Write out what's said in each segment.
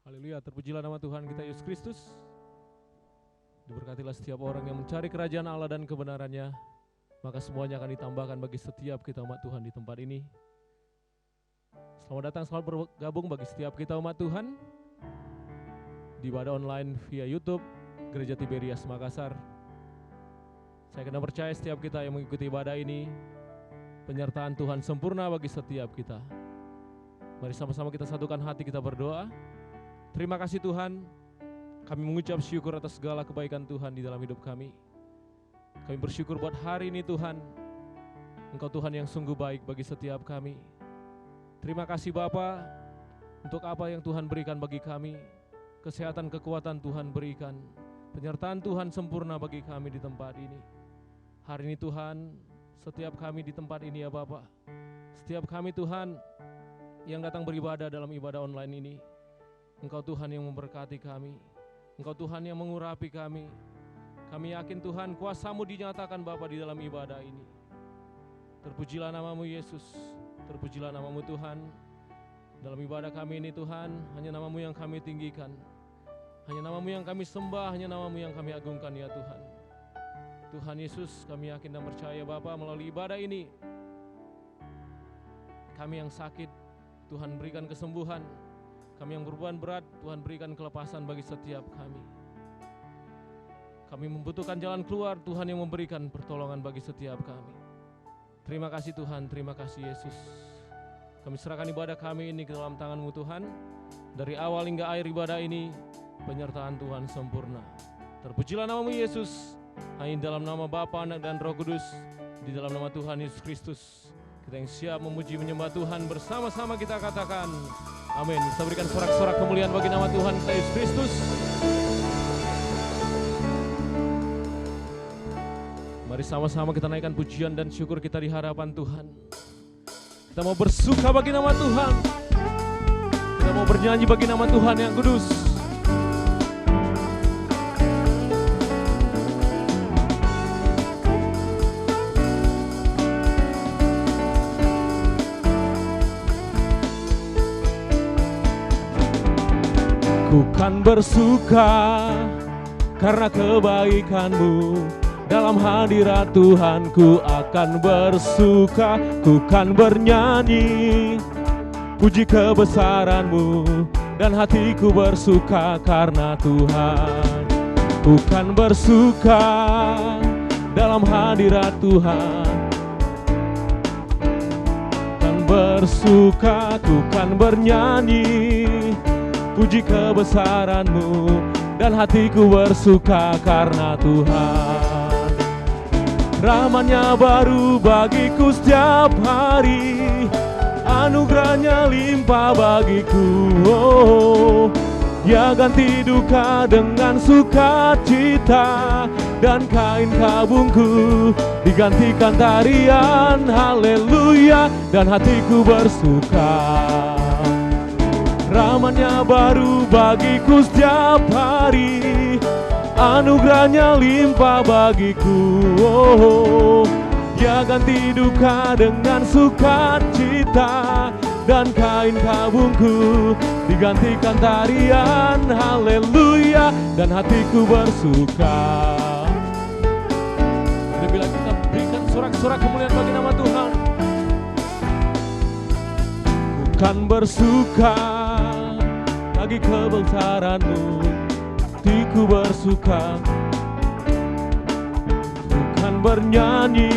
Haleluya, terpujilah nama Tuhan kita Yesus Kristus. Diberkatilah setiap orang yang mencari kerajaan Allah dan kebenarannya, maka semuanya akan ditambahkan bagi setiap kita umat Tuhan di tempat ini. Selamat datang, selamat bergabung bagi setiap kita umat Tuhan di ibadah online via YouTube Gereja Tiberias Makassar. Saya kena percaya setiap kita yang mengikuti ibadah ini, penyertaan Tuhan sempurna bagi setiap kita. Mari sama-sama kita satukan hati, kita berdoa. Terima kasih Tuhan, kami mengucap syukur atas segala kebaikan Tuhan di dalam hidup kami. Kami bersyukur buat hari ini Tuhan, Engkau Tuhan yang sungguh baik bagi setiap kami. Terima kasih Bapa untuk apa yang Tuhan berikan bagi kami. Kesehatan, kekuatan Tuhan berikan, penyertaan Tuhan sempurna bagi kami di tempat ini. Hari ini Tuhan, setiap kami di tempat ini ya Bapa, setiap kami Tuhan yang datang beribadah dalam ibadah online ini, Engkau Tuhan yang memberkati kami, Engkau Tuhan yang mengurapi kami. Kami yakin Tuhan kuasa-Mu dinyatakan Bapa di dalam ibadah ini. Terpujilah nama-Mu Yesus, terpujilah nama-Mu Tuhan. Dalam ibadah kami ini Tuhan, hanya nama-Mu yang kami tinggikan, hanya nama-Mu yang kami sembah, hanya nama-Mu yang kami agungkan ya Tuhan. Tuhan Yesus, kami yakin dan percaya Bapa, melalui ibadah ini kami yang sakit Tuhan berikan kesembuhan, kami yang berbeban berat Tuhan berikan kelepasan bagi setiap kami. Kami membutuhkan jalan keluar, Tuhan yang memberikan pertolongan bagi setiap kami. Terima kasih Tuhan, terima kasih Yesus. Kami serahkan ibadah kami ini ke dalam tangan-Mu Tuhan. Dari awal hingga akhir ibadah ini, penyertaan Tuhan sempurna. Terpujilah nama-Mu Yesus. Hanya dalam nama Bapa, Anak dan Roh Kudus, di dalam nama Tuhan Yesus Kristus, kita yang siap memuji menyembah Tuhan bersama-sama kita katakan amin. Kita berikan sorak-sorak kemuliaan bagi nama Tuhan kita Yesus Kristus. Mari sama-sama kita naikkan pujian dan syukur kita di hadapan Tuhan. Kita mau bersuka bagi nama Tuhan. Kita mau bernyanyi bagi nama Tuhan yang kudus. Ku kan bersuka karena kebaikan-Mu. Dalam hadirat Tuhan ku akan bersuka. Ku kan bernyanyi puji kebesaran-Mu, dan hatiku bersuka karena Tuhan. Ku kan bersuka dalam hadirat Tuhan. Kan bersuka, ku kan bernyanyi puji kebesaran-Mu, dan hatiku bersuka karena Tuhan. Rahmat-Nya baru bagiku setiap hari, anugerah-Nya limpah bagiku. Oh, Dia ganti duka dengan sukacita, dan kain kabungku digantikan tarian haleluya, dan hatiku bersuka. Rahmat-Nya baru bagiku setiap hari, anugerah-Nya limpah bagiku. Oh, Dia ganti duka dengan sukacita, dan kain kabungku digantikan tarian haleluya, dan hatiku bersuka. Bila kita berikan sorak-sorak kemuliaan bagi nama Tuhan. Ku kan bersuka bagi kebesaran-Mu, hatiku bersuka. Ku kan bernyanyi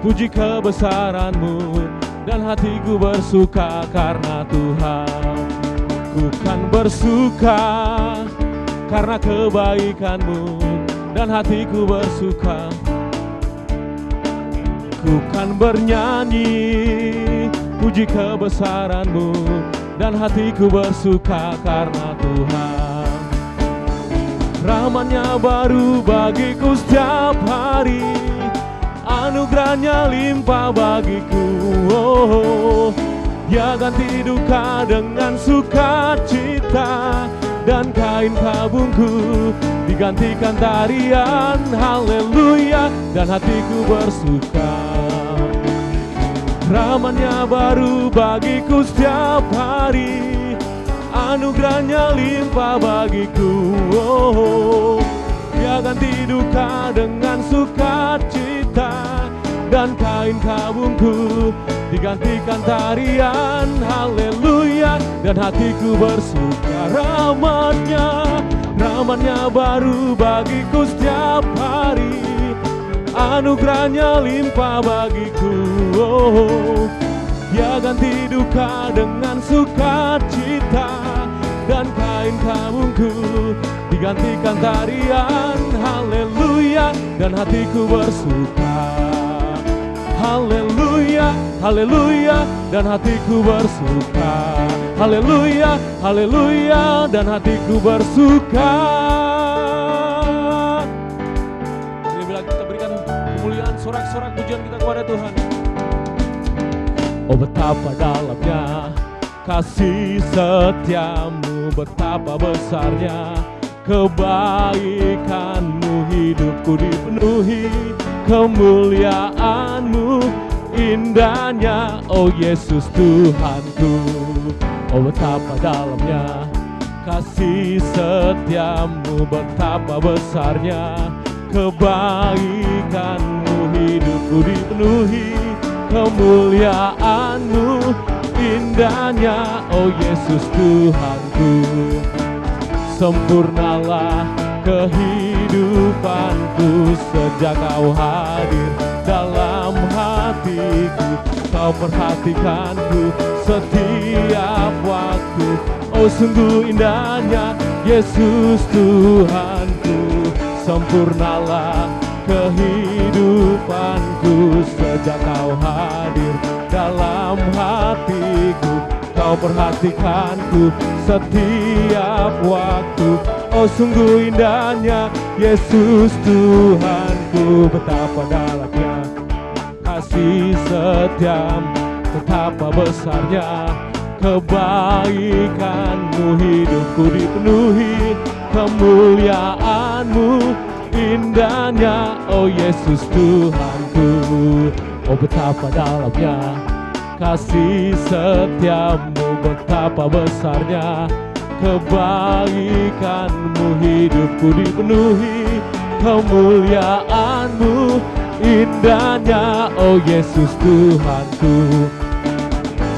puji kebesaran-Mu, dan hatiku bersuka karena Tuhan. Ku kan bersuka karena kebaikan-Mu, dan hatiku bersuka. Ku kan bernyanyi puji kebesaran-Mu, dan hatiku bersuka karena Tuhan. Rahmat-Nya baru bagiku setiap hari, anugerah-Nya limpah bagiku. Oh, Dia ganti duka dengan sukacita, dan kain kabungku digantikan tarian haleluya, dan hatiku bersuka. Rahmat-Nya baru bagiku setiap hari, anugerahnya limpah bagiku. Oh, Dia ganti duka dengan sukacita, dan kain kabungku digantikan tarian haleluya. Dan hatiku bersuka, rahmatnya baru bagiku setiap hari, anugerahnya limpah bagiku. Oh, Dia ganti duka dengan sukacita, dan kain kabungku digantikan tarian haleluya. Dan hatiku bersuka, haleluya, haleluya. Dan hatiku bersuka, haleluya, haleluya. Dan hatiku bersuka. Lebih lagi kita berikan kemuliaan, sorak-sorak pujian kita kepada Tuhan. Oh, betapa dalamnya kasih setiamu, betapa besarnya kebaikanmu, hidupku dipenuhi kemuliaanmu, indahnya oh Yesus Tuhanku. Oh, betapa dalamnya kasih setiamu, betapa besarnya kebaikanmu, hidupku dipenuhi kemuliaanmu, indahnya oh Yesus Tuhanku. Sempurnalah kehidupanku sejak kau hadir dalam hatiku. Kau perhatikanku setiap waktu. Oh, sungguh indahnya Yesus Tuhanku. Sempurnalah kehidupanku sejak kau hadir dalam hatiku. Kau perhatikanku setiap waktu. Oh, sungguh indahnya Yesus Tuhanku. Betapa dalamnya kasih setiamu, betapa besarnya kebaikanmu, hidupku dipenuhi kemuliaanmu, indahnya oh Yesus Tuhanku. Oh, betapa dalamnya kasih setiamu, betapa besarnya kebaikanmu, hidupku dipenuhi kemuliaanmu, indahnya oh Yesus Tuhanku.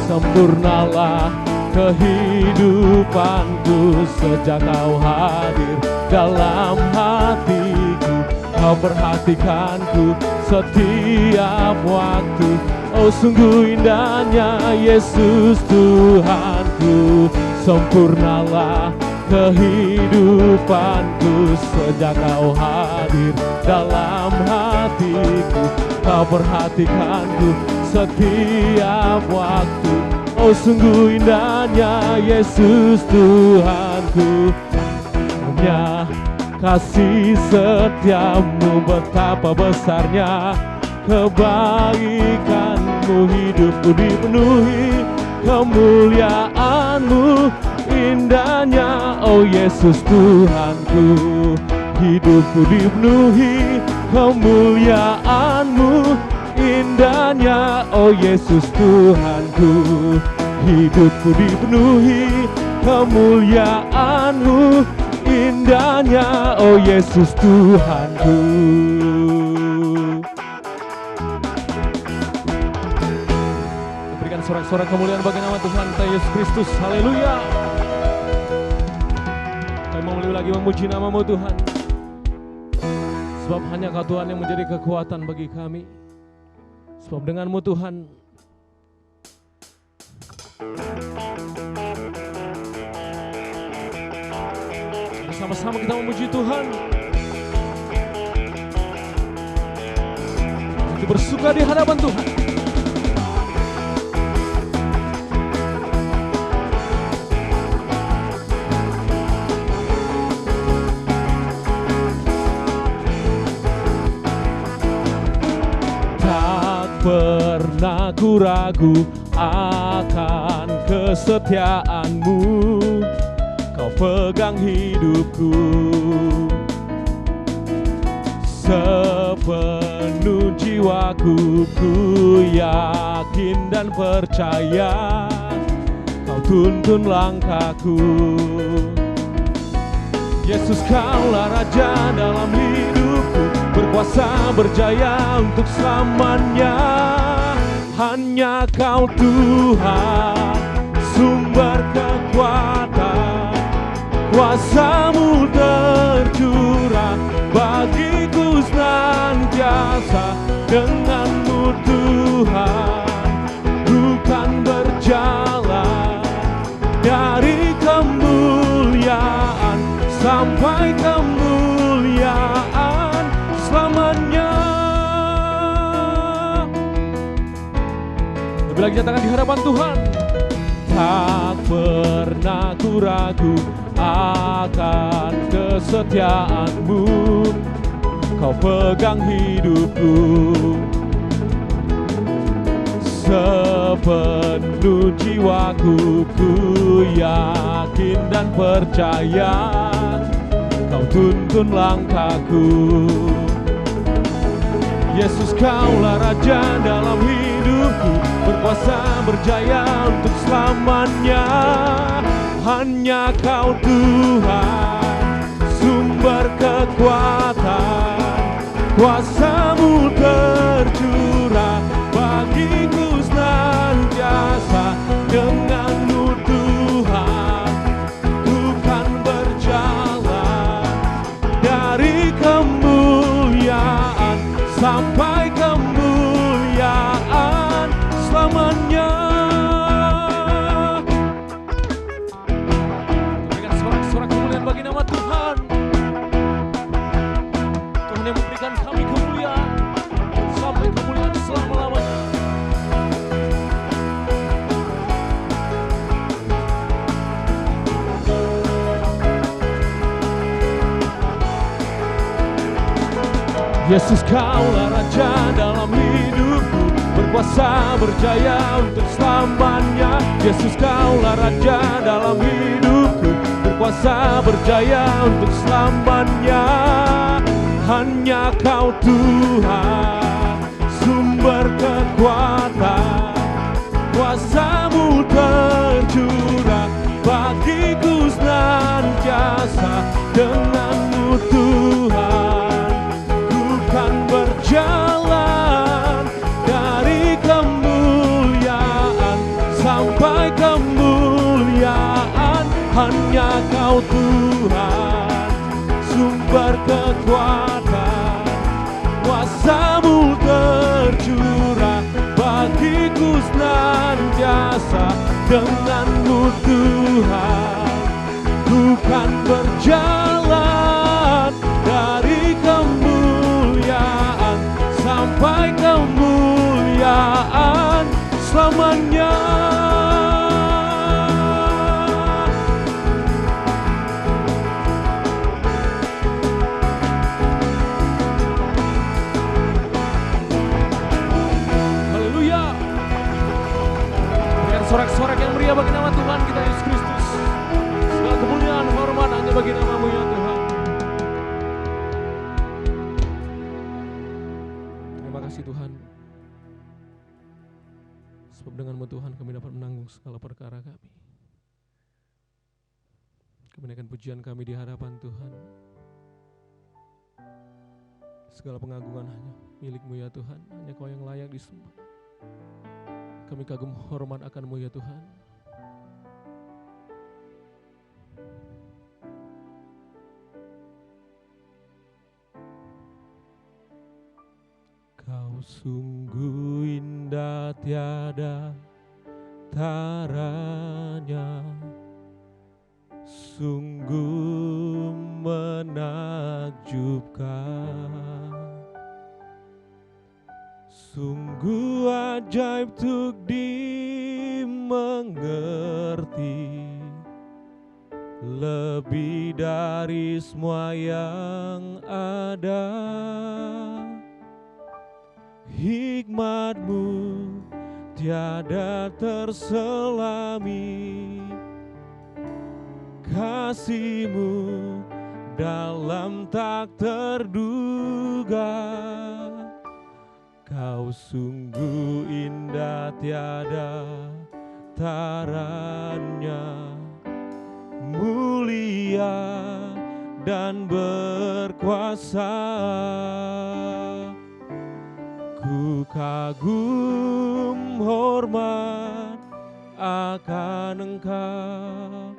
Sempurnalah kehidupanku sejak kau hadir dalam hatiku. Kau perhatikanku setiap waktu. Oh, sungguh indahnya Yesus Tuhanku. Sempurnalah kehidupanku sejak kau hadir dalam hatiku. Kau perhatikanku setiap waktu. Oh, sungguh indahnya Yesus Tuhanku. Hanya kasih setiamu, betapa besarnya kebaikanmu, hidupku dipenuhi kemuliaanmu, indahnya oh Yesus Tuhanku. Hidupku dipenuhi kemuliaanmu, indahnya oh Yesus Tuhanku. Hidupku dipenuhi kemuliaanmu, indahnya oh Yesus Tuhanku. Berikan sorak-sorak kemuliaan bagi nama Tuhan kita Yesus Kristus. Haleluya. Kami mau lagi memuji namamu Tuhan, sebab hanya Kau Tuhan yang menjadi kekuatan bagi kami. Sebab denganmu Tuhan sama-sama kita memuji Tuhan. Kita bersuka di hadapan Tuhan. Pernah ku ragu akan kesetiaanmu, Kau pegang hidupku sepenuh jiwaku. Ku yakin dan percaya Kau tuntun langkahku. Yesus, Kaulah Raja dalam hidupku, berkuasa berjaya untuk selamanya. Hanya Kau Tuhan, sumber kekuatan, kuasa-Mu tercurah bagiku senantiasa. Dengan-Mu Tuhan, ku kan berjalan dari kemuliaan sampai kemuliaan selamanya. Lebih lagi nyatakan di hadapan Tuhan. Tak pernah ku ragu akan kesetiaan-Mu, Kau pegang hidupku. Sepenuh jiwaku ku yakin dan percaya, Kau tuntun langkahku. Yesus, Kaulah Raja dalam hidupku, berkuasa berjaya untuk selamanya. Hanya Kau Tuhan, sumber kekuatan, kuasa-Mu tercurah bagiku senantiasa. Dengan-Mu Tuhan, ku kan berjalan dari kemuliaan sampai kemuliaan selamanya. Berikan sorak-sorak kemuliaan bagi nama Tuhan. Tuhan yang memberikan kami kemuliaan sampai kemuliaan selama-lamanya. Yesus, Kaulah Raja dalam hidupku, berkuasa berjaya untuk selamanya. Yesus, Kaulah Raja dalam hidupku, berkuasa berjaya untuk selamanya. Hanya Kau Tuhan, sumber kekuatan, kuasa-Mu tercurah bagiku senantiasa. Dengan-Mu Tuhan, ku kan berjalan dari kemuliaan sampai kemuliaan. Hanya Kau Tuhan, sumber kekuatan, kuasa-Mu tercurah bagiku senantiasa. Dengan-Mu Tuhan, ku kan berjalan dari kemuliaan sampai kemuliaan selamanya. Sorak-sorak yang meriah bagi nama Tuhan kita Yesus Kristus. Segala kemuliaan, hormat hanya bagi nama-Mu ya Tuhan. Terima kasih Tuhan. Sebab dengan-Mu Tuhan kami dapat menanggung segala perkara kami. Kebanyakan pujian kami di hadapan Tuhan. Segala pengagungan hanya milik-Mu ya Tuhan. Hanya Kau yang layak disembah. Kami kagum hormat akan-Mu ya Tuhan. Kau sungguh indah tiada taranya, sungguh menakjubkan. Sungguh ajaib untuk dimengerti, lebih dari semua yang ada. Hikmat-Mu tiada terselami, kasih-Mu dalam tak terduga. Kau sungguh indah tiada tatarannya mulia dan berkuasa. Ku kagum hormat akan Engkau,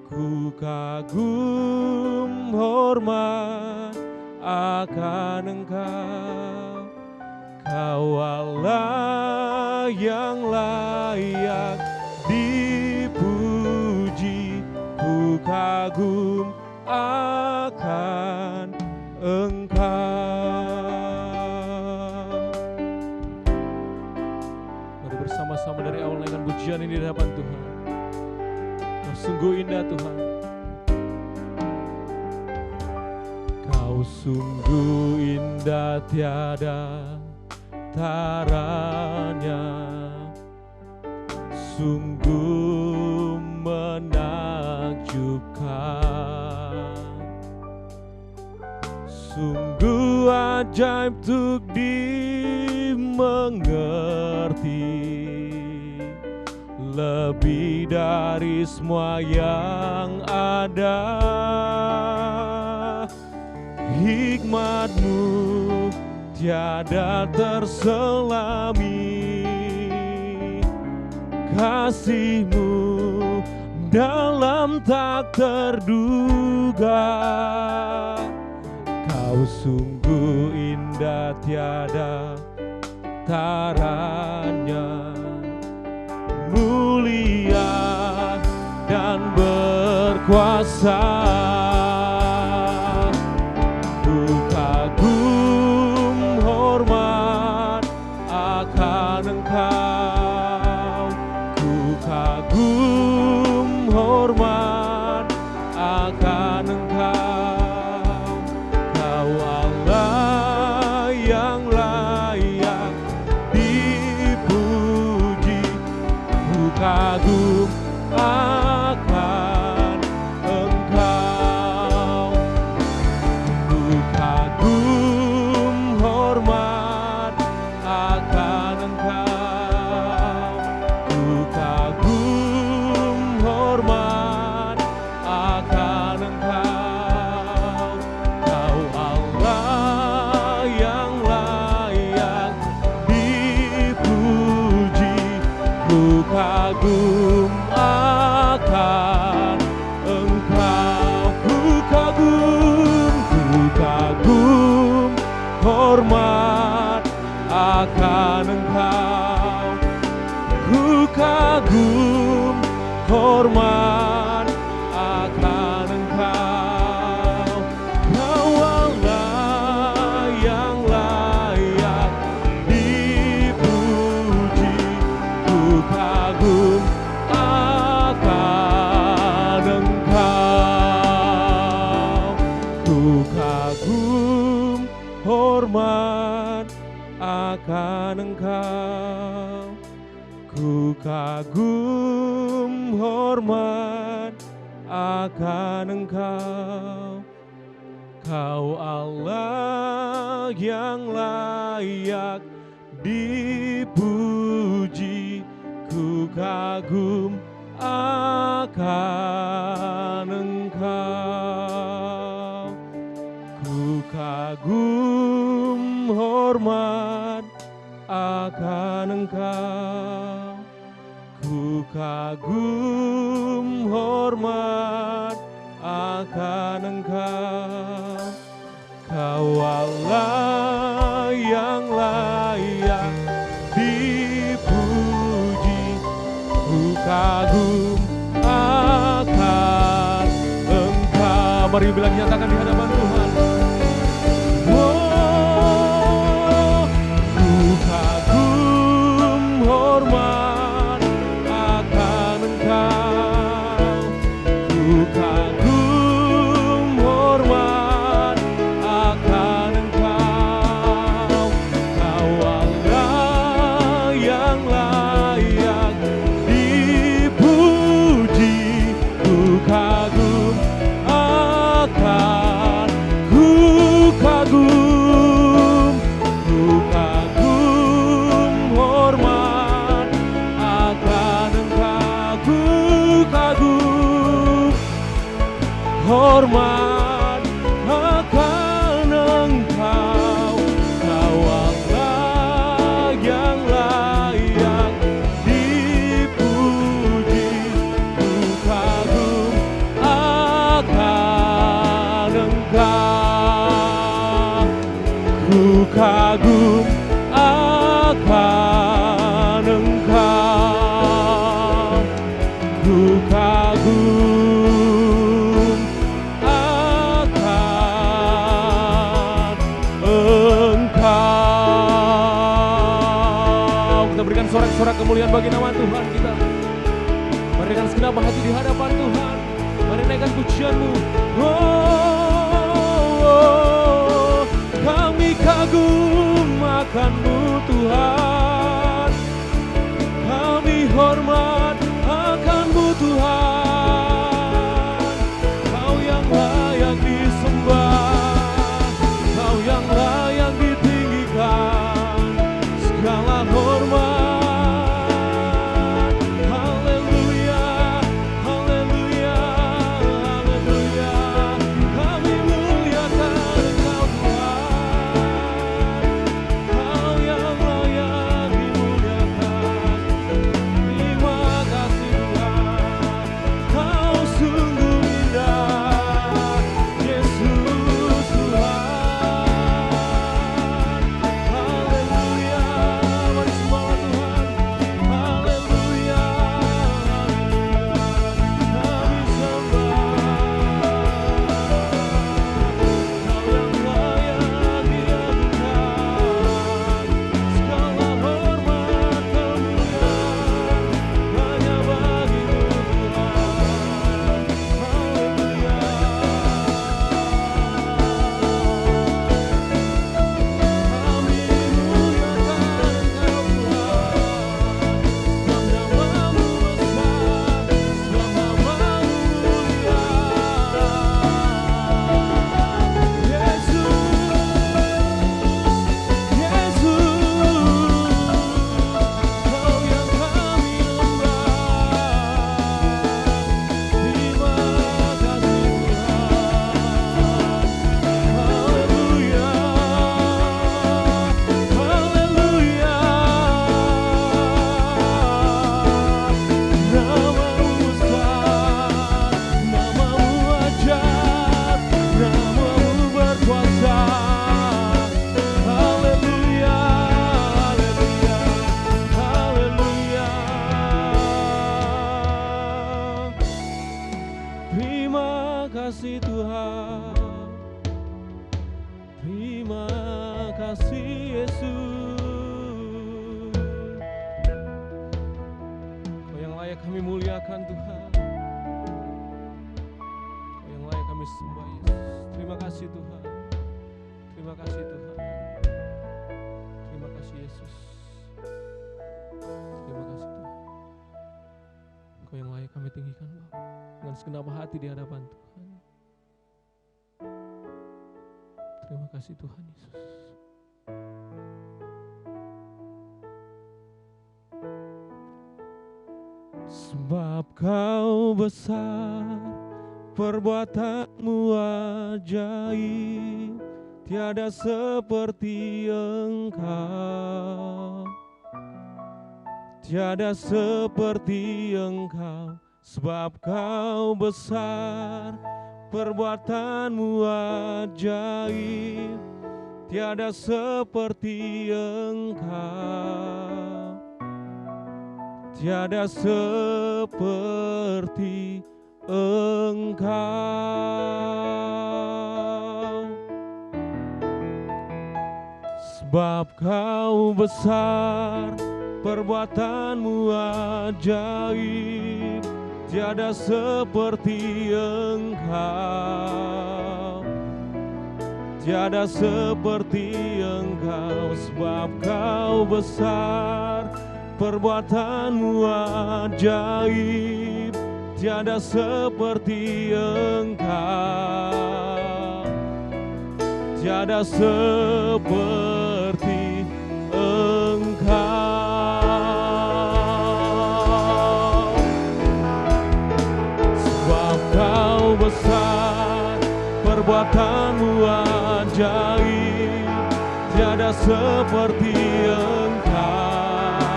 ku kagum hormat akan Engkau. Kau Allah yang layak dipuji, ku kagum akan Engkau. Mari bersama-sama dari awal dengan pujian ini di hadapan Tuhan. Kau sungguh indah Tuhan. Kau sungguh indah tiada taranya, sungguh menakjubkan, sungguh ajaib untuk dimengerti, lebih dari semua yang ada. Hikmat-Mu tiada terselami, kasih-Mu dalam tak terduga. Kau sungguh indah tiada taranya, mulia dan berkuasa. Ku kagum hormat akan Engkau, ku kagum hormat akan Engkau. Kau Allah yang layak dipuji, ku kagum akan Engkau, ku kagum hormat akan Engkau, ku kagum hormat akan Engkau. Kau Allah yang layak dipuji, ku kagum akan Engkau, ku kagum hormat akan Engkau, ku kagum hormat akan Engkau. Kau Allah yang layak dipuji, ku kagum akan Engkau, ku kagum hormat akan Engkau, ku kagum hormat akan Engkau. Kau Allah yang layak dipuji, ku kagum akan Engkau, ku kagum hormat akan Engkau, ku kagum hormat akan Engkau. Kau Allah yang layak dipuji, ku kagum akan Engkau. Mari bilang nyatakan di hadapan Tuhan. Oh, ku kagum hormat akan Engkau, ku kagum hormat akan Engkau. Kau Allah yang layak dipuji, ku kagum akan, ku kagum hormat akan Engkau. hormat akan Engkau. Kau Allah yang layak dipuji. Ku kagum akan Engkau. Ku kagum akan Engkau. Ku kagum akan Engkau. Kita berikan sorak-sorak kemuliaan bagi nama Tuhan kita. Berikan segenap hati di hadapan Tuhan. Mari naikkan pujian-Mu. Oh, kami kagum akan-Mu Tuhan. Kami hormat akan-Mu Tuhan. Kau yang layak disembah, Kau yang layak ditinggikan, segala hormat. Haleluya, haleluya, haleluya. Kami muliakan Engkau Tuhan. Kau yang layak dimuliakan. Terima kasih Tuhan. Kau sungguh indah, Yesus Tuhan. Haleluya, mari semua Tuhan. Haleluya, kami sembah. Kau yang layak diagunkan, segala hormat kemuliaan hanya bagi-Mu Tuhan. Haleluya. Kami muliakan Engkau Tuhan. Dalam nama-Mu besar, dalam nama-Mu mulia. Yesus, Kau yang kami lembah. Terima kasih Tuhan. Haleluya, haleluya. Nama-Mu besar, nama-Mu ajaib, nama-Mu berkuasa. Haleluya, haleluya, haleluya. Terima kasih Tuhan. Terima kasih Yesus. Kau yang layak kami muliakan Tuhan. Kau yang layak kami sembah Yesus. Terima kasih Tuhan. Terima kasih Tuhan. Terima kasih Yesus. Terima kasih Tuhan. Kau yang layak kami tinggikan Bapa, dengan segenap hati di hadapan Tuhan. Terima kasih Tuhan Yesus. Sebab Kau besar, perbuatan-Mu ajaib, tiada seperti Engkau. Tiada seperti Engkau. Sebab Kau besar, perbuatan-Mu ajaib, tiada seperti Engkau. Tiada seperti Engkau. Sebab Kau besar, perbuatan-Mu ajaib, tiada seperti Engkau. Tiada seperti Engkau. Sebab Kau besar, perbuatan-Mu ajaib, tiada seperti Engkau. Tiada seperti Engkau. Sebab Kau besar, perbuatanmu ajaib, tiada seperti Engkau,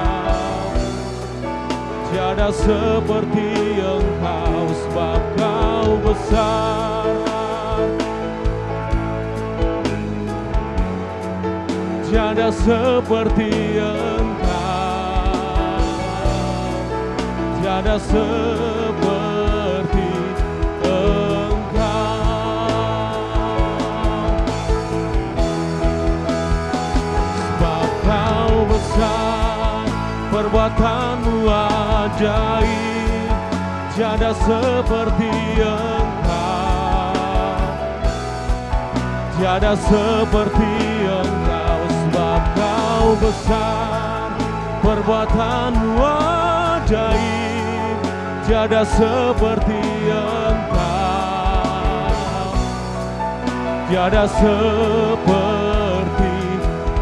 tiada seperti Engkau, sebab Kau besar. Tiada seperti Engkau, tiada seperti Engkau, sebab Kau besar, perbuatanmu ajaib, tiada seperti Engkau, tiada seperti Engkau, sebab Kau besar, perbuatanmu ajaib, tiada seperti Engkau, tiada seperti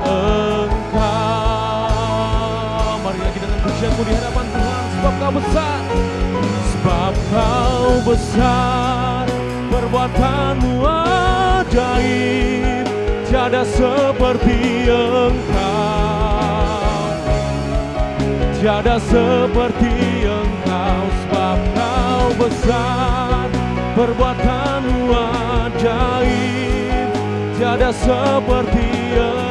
Engkau. Mari lagi dengan pujianmu di hadapan Tuhan, sebab Kau besar, sebab Kau besar, perbuatanmu ajaib, tiada seperti Engkau, tiada seperti Engkau, sebab Kau besar, perbuatanmu ajaib, tiada seperti Engkau,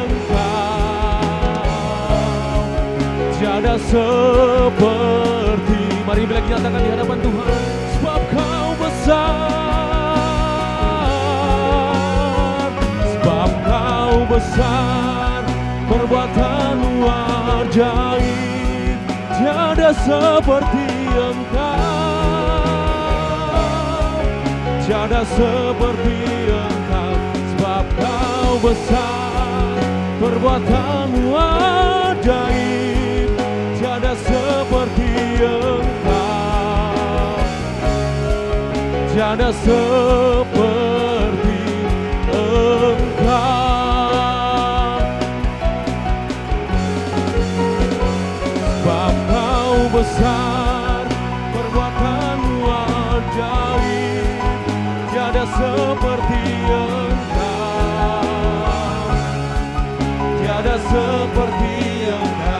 tiada seperti. Mari bila kita nyatakan di hadapan Tuhan, sebab Kau besar, sebab Kau besar, perbuatanmu ajaib, tiada seperti Engkau, tiada seperti Engkau, sebab Kau besar, perbuatanmu ajaib, tiada seperti Engkau, tiada seperti Engkau. Sebab Kau besar, perbuatanmu ajaib, tiada seperti Engkau, tiada seperti Engkau.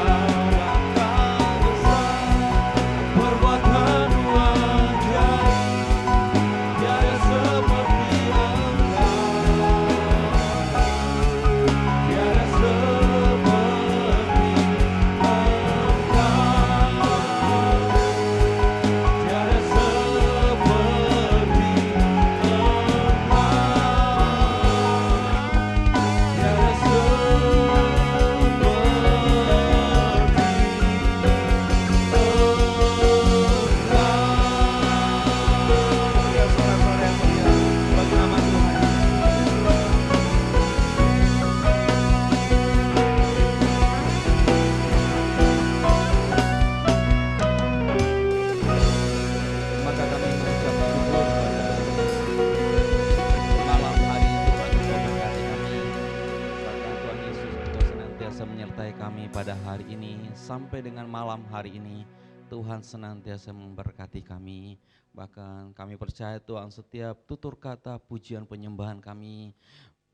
Sampai dengan malam hari ini, Tuhan senantiasa memberkati kami. Bahkan kami percaya Tuhan, setiap tutur kata pujian penyembahan kami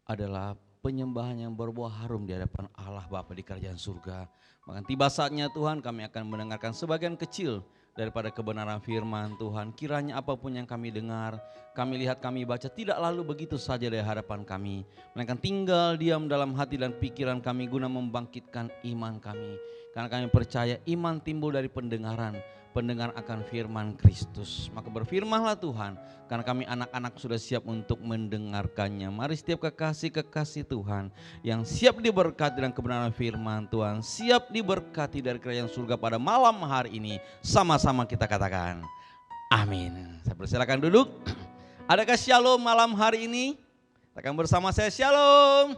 adalah penyembahan yang berbuah harum di hadapan Allah Bapa di kerajaan surga. Bahkan tiba saatnya Tuhan, kami akan mendengarkan sebagian kecil daripada kebenaran firman Tuhan. Kiranya apapun yang kami dengar, kami lihat, kami baca, tidak lalu begitu saja dari hadapan kami, melainkan tinggal diam dalam hati dan pikiran kami guna membangkitkan iman kami. Karena kami percaya iman timbul dari pendengaran, pendengar akan firman Kristus. Maka berfirmanlah Tuhan, karena kami anak-anak sudah siap untuk mendengarkannya. Mari setiap kekasih-kekasih Tuhan yang siap diberkati dengan kebenaran firman Tuhan, siap diberkati dari kerajaan surga pada malam hari ini, sama-sama kita katakan amin. Saya persilakan duduk. Adakah shalom malam hari ini? Katakan bersama saya shalom.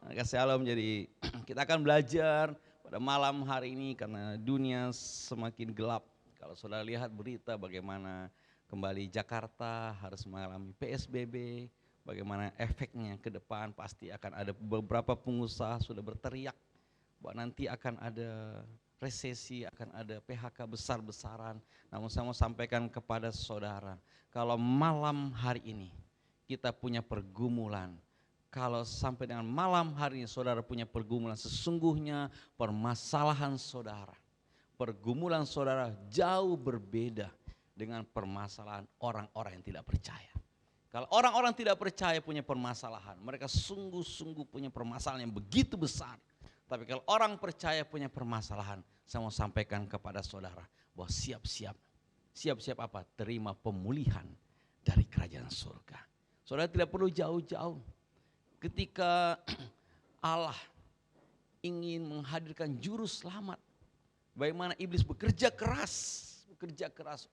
Adakah shalom? Jadi kita akan belajar pada malam hari ini karena dunia semakin gelap. Kalau saudara lihat berita bagaimana kembali Jakarta harus mengalami PSBB, bagaimana efeknya ke depan, pasti akan ada beberapa pengusaha sudah berteriak bahwa nanti akan ada resesi, akan ada PHK besar-besaran. Namun saya mau sampaikan kepada saudara, kalau malam hari ini kita punya pergumulan. Kalau sampai dengan malam hari ini saudara punya pergumulan, sesungguhnya permasalahan saudara, pergumulan saudara jauh berbeda dengan permasalahan orang-orang yang tidak percaya. Kalau orang-orang tidak percaya punya permasalahan, mereka sungguh-sungguh punya permasalahan yang begitu besar. Tapi kalau orang percaya punya permasalahan, saya mau sampaikan kepada saudara bahwa siap-siap. Siap-siap apa? Terima pemulihan dari kerajaan surga. Saudara tidak perlu jauh-jauh. Ketika Allah ingin menghadirkan juru selamat, bagaimana iblis bekerja keras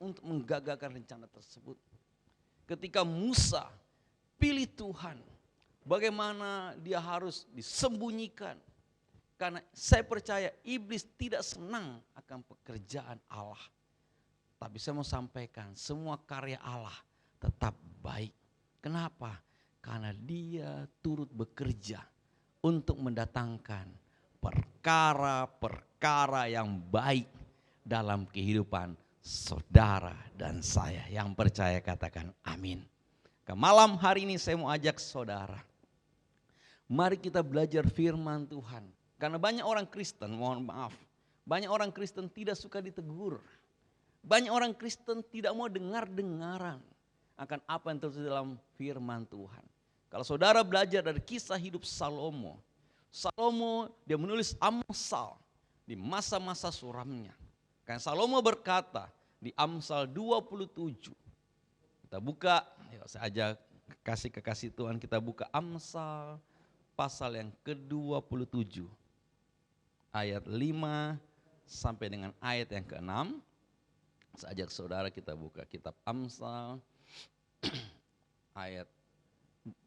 untuk menggagalkan rencana tersebut. Ketika Musa pilih Tuhan, bagaimana dia harus disembunyikan. Karena saya percaya iblis tidak senang akan pekerjaan Allah. Tapi saya mau sampaikan semua karya Allah tetap baik. Kenapa? Karena dia turut bekerja untuk mendatangkan perkara-perkara yang baik dalam kehidupan saudara dan saya. Yang percaya katakan amin. Ke malam hari ini saya mau ajak saudara, mari kita belajar firman Tuhan. Karena banyak orang Kristen, mohon maaf, banyak orang Kristen tidak suka ditegur. Banyak orang Kristen tidak mau dengar-dengaran akan apa yang terjadi dalam firman Tuhan. Kalau saudara belajar dari kisah hidup Salomo, dia menulis Amsal di masa-masa suramnya. Karena Salomo berkata di Amsal 27, kita buka, saya ajak kekasih Tuhan, kita buka Amsal pasal yang ke-27, ayat 5 sampai dengan ayat yang ke-6. Saya ajak saudara kita buka kitab Amsal ayat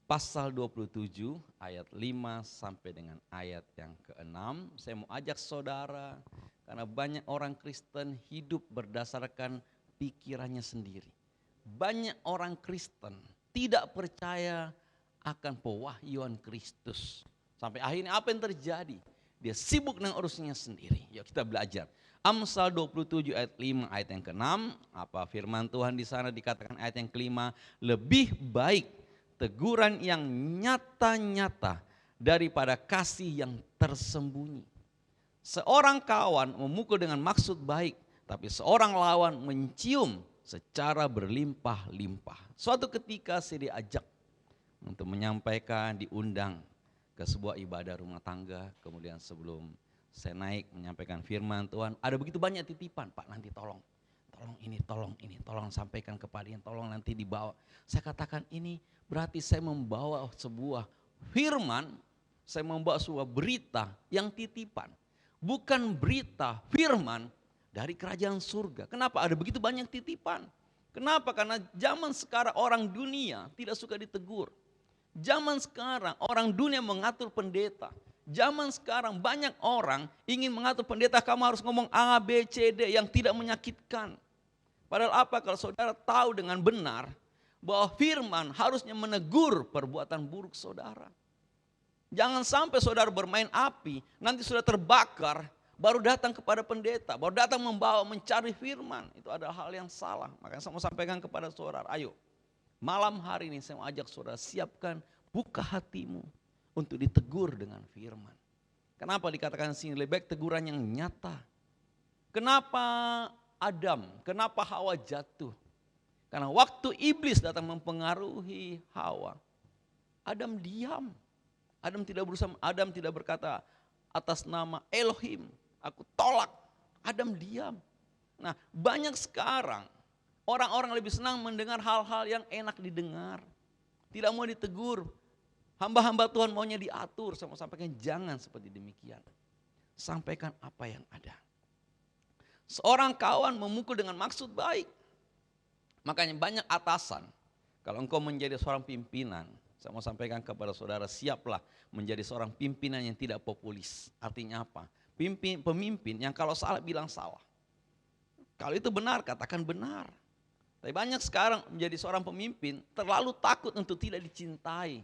pasal 27 ayat 5 sampai dengan ayat yang ke-6. Saya mau ajak saudara, karena banyak orang Kristen hidup berdasarkan pikirannya sendiri. Banyak orang Kristen tidak percaya akan pewahyuan Kristus. Sampai akhirnya apa yang terjadi? Dia sibuk dengan urusannya sendiri. Yuk kita belajar. Amsal 27 ayat 5 ayat yang ke-6. Apa firman Tuhan di sana dikatakan ayat yang ke-5. Lebih baik teguran yang nyata-nyata daripada kasih yang tersembunyi. Seorang kawan memukul dengan maksud baik, tapi seorang lawan mencium secara berlimpah-limpah. Suatu ketika saya diajak untuk menyampaikan, diundang ke sebuah ibadah rumah tangga. Kemudian sebelum saya naik menyampaikan firman Tuhan, ada begitu banyak titipan, Pak nanti tolong ini, tolong sampaikan kepada ini, tolong nanti dibawa. Saya katakan ini berarti saya membawa sebuah firman, saya membawa sebuah berita yang titipan. Bukan berita firman dari kerajaan surga. Kenapa ada begitu banyak titipan? Kenapa? Karena zaman sekarang orang dunia tidak suka ditegur. Zaman sekarang orang dunia mengatur pendeta. Zaman sekarang banyak orang ingin mengatur pendeta, kamu harus ngomong A, B, C, D yang tidak menyakitkan. Padahal apa? Kalau saudara tahu dengan benar bahwa firman harusnya menegur perbuatan buruk saudara. Jangan sampai saudara bermain api, nanti sudah terbakar, baru datang kepada pendeta, baru datang membawa mencari firman. Itu adalah hal yang salah. Makanya saya mau sampaikan kepada saudara, ayo malam hari ini saya mau ajak saudara siapkan, buka hatimu untuk ditegur dengan firman. Kenapa dikatakan sini lebih baik teguran yang nyata? Kenapa Adam, kenapa Hawa jatuh? Karena waktu iblis datang mempengaruhi Hawa, Adam diam. Adam tidak berkata atas nama Elohim, aku tolak. Adam diam. Nah, banyak sekarang orang-orang lebih senang mendengar hal-hal yang enak didengar. Tidak mau ditegur. Hamba-hamba Tuhan maunya diatur. Saya mau sampaikan jangan seperti demikian. Sampaikan apa yang ada. Seorang kawan memukul dengan maksud baik. Makanya banyak atasan. Kalau engkau menjadi seorang pimpinan, saya mau sampaikan kepada saudara, siaplah menjadi seorang pimpinan yang tidak populis. Artinya apa? Pemimpin yang kalau salah bilang salah. Kalau itu benar, katakan benar. Tapi banyak sekarang menjadi seorang pemimpin terlalu takut untuk tidak dicintai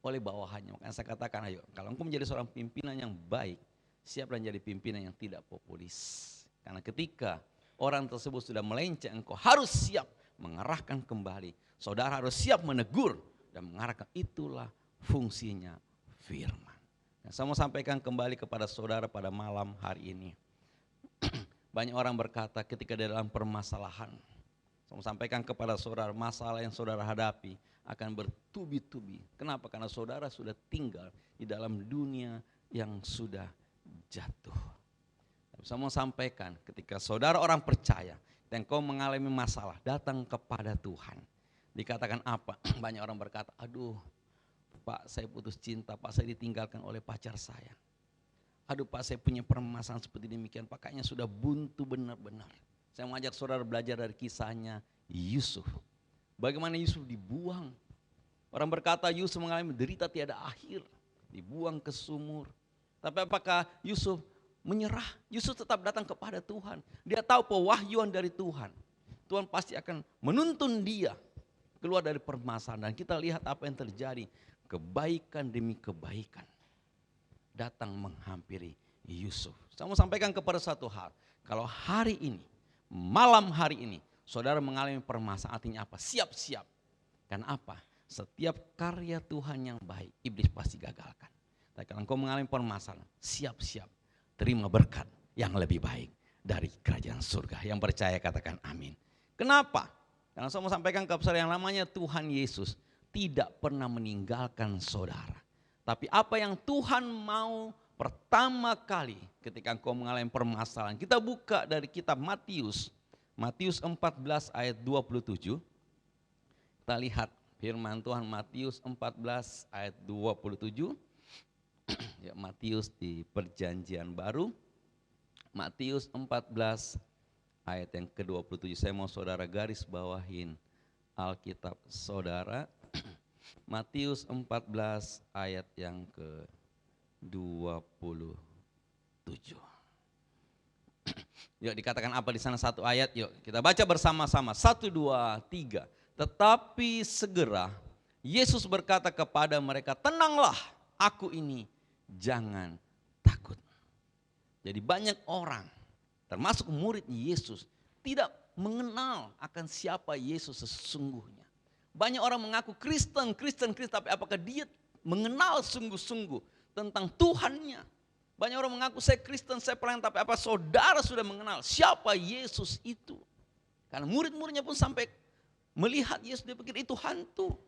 oleh bawahannya. Makanya saya katakan, ayo kalau engkau menjadi seorang pimpinan yang baik, siaplah menjadi pimpinan yang tidak populis. Karena ketika orang tersebut sudah melenceng, engkau harus siap mengarahkan kembali Saudara harus siap menegur dan mengarahkan. Itulah fungsinya firman. Nah, saya mau sampaikan kembali kepada saudara pada malam hari ini. Banyak orang berkata ketika dalam permasalahan, saya mau sampaikan kepada saudara, masalah yang saudara hadapi akan bertubi-tubi. Kenapa? Karena saudara sudah tinggal di dalam dunia yang sudah jatuh. Saya mau sampaikan ketika saudara orang percaya dan kau mengalami masalah, datang kepada Tuhan. Dikatakan apa? Banyak orang berkata, aduh Pak, saya putus cinta, Pak, saya ditinggalkan oleh pacar saya. Aduh Pak, saya punya permasalahan seperti demikian, Pak, kayaknya sudah buntu benar-benar. Saya mengajak saudara belajar dari kisahnya Yusuf. Bagaimana Yusuf dibuang. Orang berkata Yusuf mengalami derita tiada akhir, dibuang ke sumur. Tapi apakah Yusuf menyerah? Yusuf tetap datang kepada Tuhan. Dia tahu pewahyuan dari Tuhan. Tuhan pasti akan menuntun dia keluar dari permasalahan. Dan kita lihat apa yang terjadi. Kebaikan demi kebaikan datang menghampiri Yusuf. Saya mau sampaikan kepada satu hal. Kalau hari ini, malam hari ini, saudara mengalami permasalahan, artinya apa? Siap-siap. Karena apa? Setiap karya Tuhan yang baik, iblis pasti gagalkan. Tapi kalau engkau mengalami permasalahan, siap-siap. Terima berkat yang lebih baik dari kerajaan surga. Yang percaya katakan amin. Kenapa? Karena saya mau sampaikan kepada saudara yang namanya Tuhan Yesus tidak pernah meninggalkan saudara. Tapi apa yang Tuhan mau pertama kali ketika engkau mengalami permasalahan. Kita buka dari kitab Matius. Matius 14 ayat 27. Kita lihat firman Tuhan Matius 14 ayat 27. Ya, Matius di perjanjian baru. Matius 14 ayat yang ke-27, saya mau saudara garis bawahin Alkitab saudara. Matius 14 ayat yang ke-27. Yuk dikatakan apa di sana satu ayat, yuk kita baca bersama-sama. 1, 2, 3. Tetapi segera Yesus berkata kepada mereka, tenanglah, aku ini, jangan takut. Jadi banyak orang termasuk murid Yesus tidak mengenal akan siapa Yesus sesungguhnya. Banyak orang mengaku Kristen, tapi apakah dia mengenal sungguh-sungguh tentang Tuhannya? Banyak orang mengaku saya Kristen, saya pelayan, tapi apa saudara sudah mengenal siapa Yesus itu? Karena murid-muridnya pun sampai melihat Yesus, dia pikir itu hantu.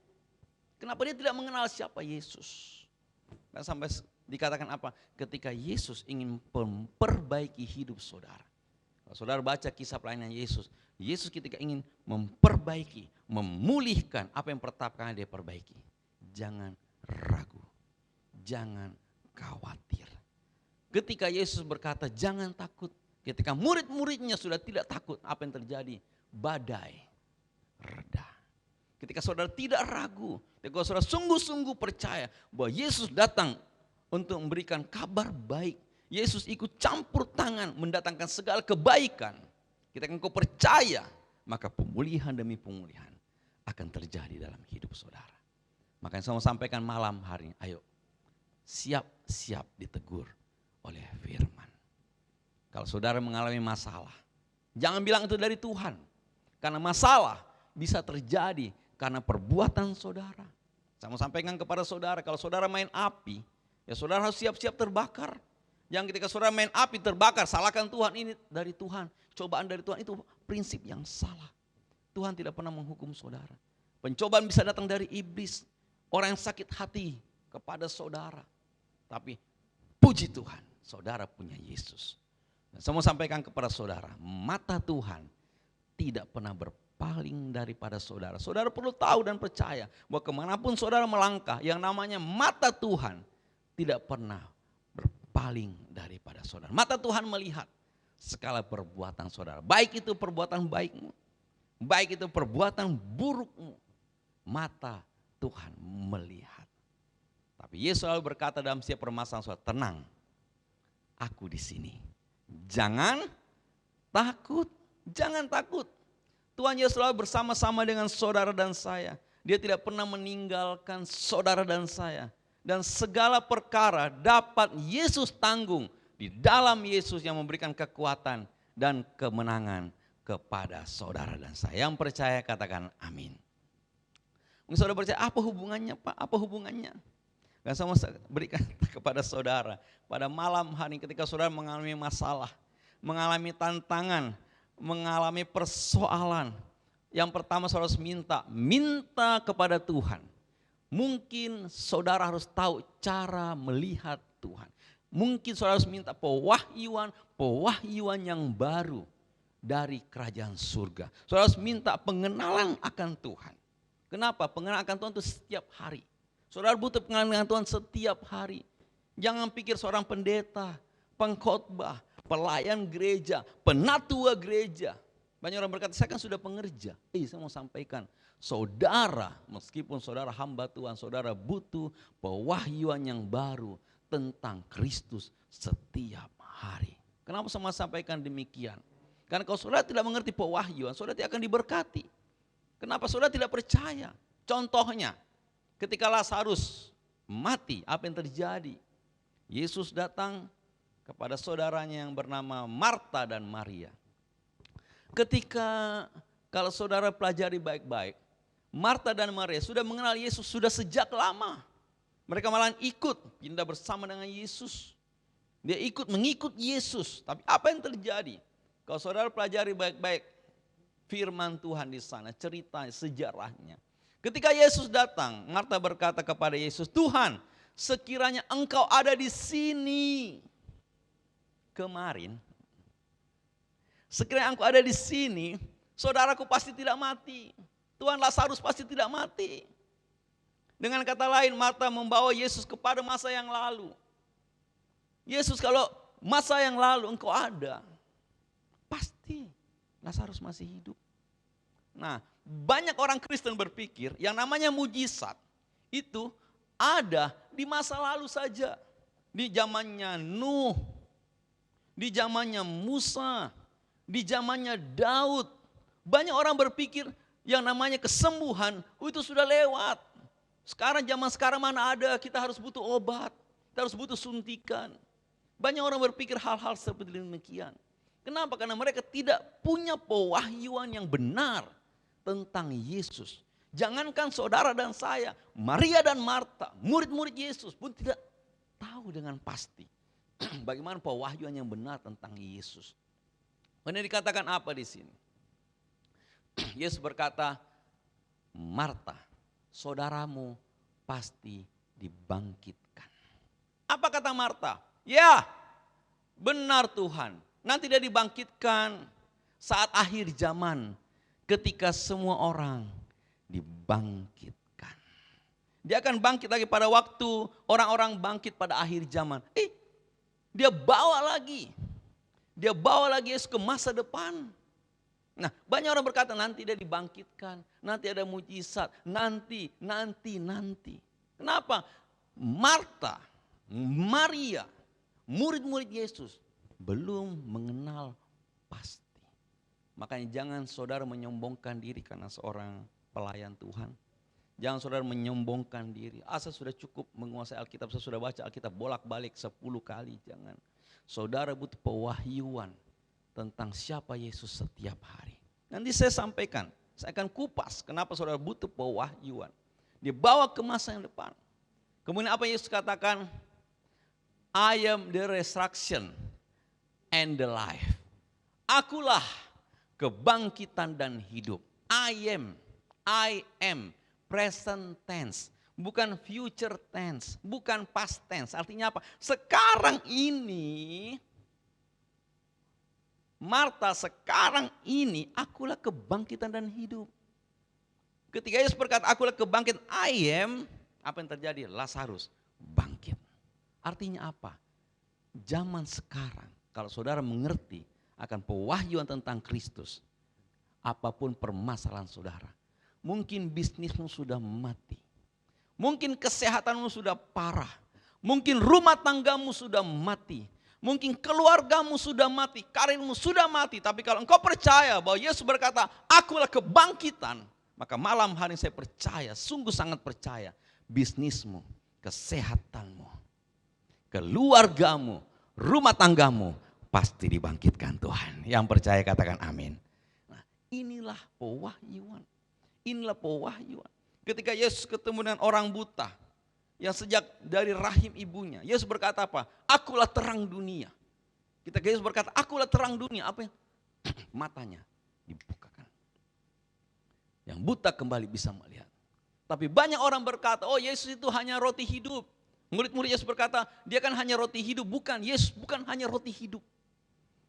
Kenapa dia tidak mengenal siapa Yesus? Dan sampai dikatakan apa? Ketika Yesus ingin memperbaiki hidup saudara. Kalau saudara baca kisah pelayanan Yesus, Yesus ketika ingin memperbaiki, memulihkan apa yang pertama kali dia perbaiki. Jangan ragu, jangan khawatir. Ketika Yesus berkata jangan takut, ketika murid-muridnya sudah tidak takut, apa yang terjadi? Badai reda. Ketika saudara tidak ragu, ketika saudara sungguh-sungguh percaya bahwa Yesus datang untuk memberikan kabar baik. Yesus ikut campur tangan mendatangkan segala kebaikan. Ketika engkau percaya, maka pemulihan demi pemulihan akan terjadi dalam hidup saudara. Makanya saya mau sampaikan malam hari ini, ayo siap-siap ditegur oleh firman. Kalau saudara mengalami masalah, jangan bilang itu dari Tuhan. Karena masalah bisa terjadi karena perbuatan saudara. Saya mau sampaikan kepada saudara, kalau saudara main api, ya saudara harus siap-siap terbakar. Yang ketika saudara main api terbakar, salahkan Tuhan, ini dari Tuhan. Cobaan dari Tuhan itu prinsip yang salah. Tuhan tidak pernah menghukum saudara. Pencobaan bisa datang dari iblis, orang yang sakit hati kepada saudara. Tapi puji Tuhan, saudara punya Yesus. Dan saya mau sampaikan kepada saudara, mata Tuhan tidak pernah berpaling daripada saudara. Saudara perlu tahu dan percaya bahwa kemanapun saudara melangkah, yang namanya mata Tuhan tidak pernah berpaling daripada saudara. Mata Tuhan melihat segala perbuatan saudara. Baik itu perbuatan baikmu, baik itu perbuatan burukmu. Mata Tuhan melihat. Tapi Yesus selalu berkata dalam setiap permasalahan saudara, tenang, aku di sini. Jangan takut, jangan takut. Tuhan Yesus selalu bersama-sama dengan saudara dan saya. Dia tidak pernah meninggalkan saudara dan saya. Dan segala perkara dapat Yesus tanggung di dalam Yesus yang memberikan kekuatan dan kemenangan kepada saudara dan saya. Yang percaya katakan amin. Mungkin saudara percaya, apa hubungannya Pak? Apa hubungannya? Dan saya mau berikan kepada saudara, pada malam hari ketika saudara mengalami masalah, mengalami tantangan, mengalami persoalan. Yang pertama saudara harus minta kepada Tuhan. Mungkin saudara harus tahu cara melihat Tuhan. Mungkin saudara harus minta pewahyuan yang baru dari kerajaan surga. Saudara harus minta pengenalan akan Tuhan. Kenapa? Pengenalan akan Tuhan itu setiap hari. Saudara butuh pengenalan dengan Tuhan setiap hari. Jangan pikir seorang pendeta, pengkhotbah, pelayan gereja, penatua gereja. Banyak orang berkata, saya kan sudah pengerja. Saya mau sampaikan, saudara, meskipun saudara hamba Tuhan, saudara butuh pewahyuan yang baru tentang Kristus setiap hari. Kenapa saya mau sampaikan demikian? Karena kalau saudara tidak mengerti pewahyuan, saudara tidak akan diberkati. Kenapa saudara tidak percaya? Contohnya, ketika Lazarus mati, apa yang terjadi? Yesus datang kepada saudaranya yang bernama Marta dan Maria. Ketika kalau saudara pelajari baik-baik, Marta dan Maria sudah mengenal Yesus sudah sejak lama. Mereka malah ikut pindah bersama dengan Yesus. Dia mengikut Yesus. Tapi apa yang terjadi? Kalau saudara pelajari baik-baik firman Tuhan di sana, ceritanya, sejarahnya. Ketika Yesus datang, Marta berkata kepada Yesus, Tuhan, sekiranya Engkau ada di sini kemarin, sekiranya Engkau ada di sini, saudaraku pasti tidak mati. Tuhan, Lazarus pasti tidak mati. Dengan kata lain, Marta membawa Yesus kepada masa yang lalu. Yesus, kalau masa yang lalu Engkau ada, pasti Lazarus masih hidup. Nah, banyak orang Kristen berpikir yang namanya mujizat itu ada di masa lalu saja. Di zamannya Nuh, di zamannya Musa, di zamannya Daud. Banyak orang berpikir yang namanya kesembuhan itu sudah lewat. Zaman sekarang mana ada, kita harus butuh obat, kita harus butuh suntikan. Banyak orang berpikir hal-hal seperti demikian. Kenapa? Karena mereka tidak punya pewahyuan yang benar tentang Yesus. Jangankan saudara dan saya, Maria dan Marta, murid-murid Yesus pun tidak tahu dengan pasti bagaimana pewahyuan yang benar tentang Yesus. Kemudian dikatakan apa di sini? Yesus berkata, Marta, saudaramu pasti dibangkitkan. Apa kata Marta? Ya, benar Tuhan. Nanti dia dibangkitkan saat akhir zaman. Ketika semua orang dibangkitkan. Dia akan bangkit lagi pada waktu orang-orang bangkit pada akhir zaman. Dia bawa lagi Yesus ke masa depan. Nah, banyak orang berkata nanti dia dibangkitkan, nanti ada mujizat, nanti. Kenapa? Marta, Maria, murid-murid Yesus belum mengenal pasti. Makanya jangan saudara menyombongkan diri karena seorang pelayan Tuhan. Jangan saudara menyombongkan diri. Saya sudah cukup menguasai Alkitab, saya sudah baca Alkitab bolak-balik 10 kali. Jangan. Saudara butuh pewahyuan tentang siapa Yesus setiap hari. Nanti saya sampaikan, saya akan kupas kenapa saudara butuh pewahyuan. Dibawa ke masa yang depan. Kemudian apa Yesus katakan? I am the resurrection and the life. Akulah kebangkitan dan hidup. I am, present tense, bukan future tense, bukan past tense. Artinya apa? Sekarang ini, Marta, sekarang ini akulah kebangkitan dan hidup. Ketika Yesus berkata akulah kebangkitan, I am, apa yang terjadi? Lazarus bangkit. Artinya apa? Zaman sekarang, kalau saudara mengerti akan pewahyuan tentang Kristus, apapun permasalahan saudara, mungkin bisnismu sudah mati, mungkin kesehatanmu sudah parah, mungkin rumah tanggamu sudah mati, mungkin keluargamu sudah mati, karirmu sudah mati. Tapi kalau engkau percaya bahwa Yesus berkata, akulah kebangkitan, maka malam hari saya percaya, sungguh sangat percaya, bisnismu, kesehatanmu, keluargamu, rumah tanggamu pasti dibangkitkan Tuhan. Yang percaya katakan amin. Nah, inilah pewahyuan. Inilah pewahyuan. Ketika Yesus ketemu dengan orang buta yang sejak dari rahim ibunya, Yesus berkata apa? Akulah terang dunia. Ketika Yesus berkata, akulah terang dunia, apa yang matanya dibukakan. Yang buta kembali bisa melihat. Tapi banyak orang berkata, oh Yesus itu hanya roti hidup. Murid-murid Yesus berkata, dia kan hanya roti hidup. Bukan, Yesus bukan hanya roti hidup.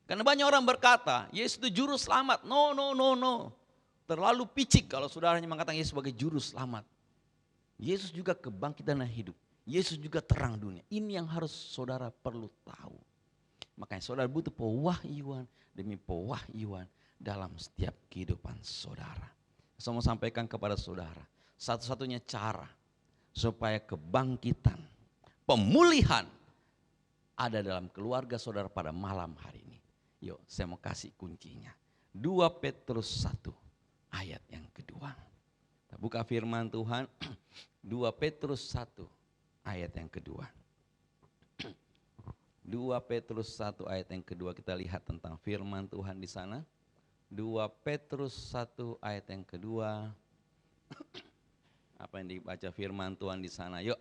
Karena banyak orang berkata, Yesus itu juru selamat. No. Terlalu picik kalau saudara hanya mengatakan Yesus sebagai juru selamat. Yesus juga kebangkitan dan hidup. Yesus juga terang dunia. Ini yang harus saudara perlu tahu. Makanya saudara butuh pewahyuan demi pewahyuan dalam setiap kehidupan saudara. Saya mau sampaikan kepada saudara, satu-satunya cara supaya kebangkitan, pemulihan ada dalam keluarga saudara pada malam hari ini. Yuk, saya mau kasih kuncinya. 2 Petrus 1 ayat yang kedua. Kita buka firman Tuhan, 2 Petrus 1 ayat yang kedua. 2 Petrus 1 ayat yang kedua, kita lihat tentang firman Tuhan di sana. 2 Petrus 1 ayat yang kedua. Apa yang dibaca firman Tuhan di sana? Yuk.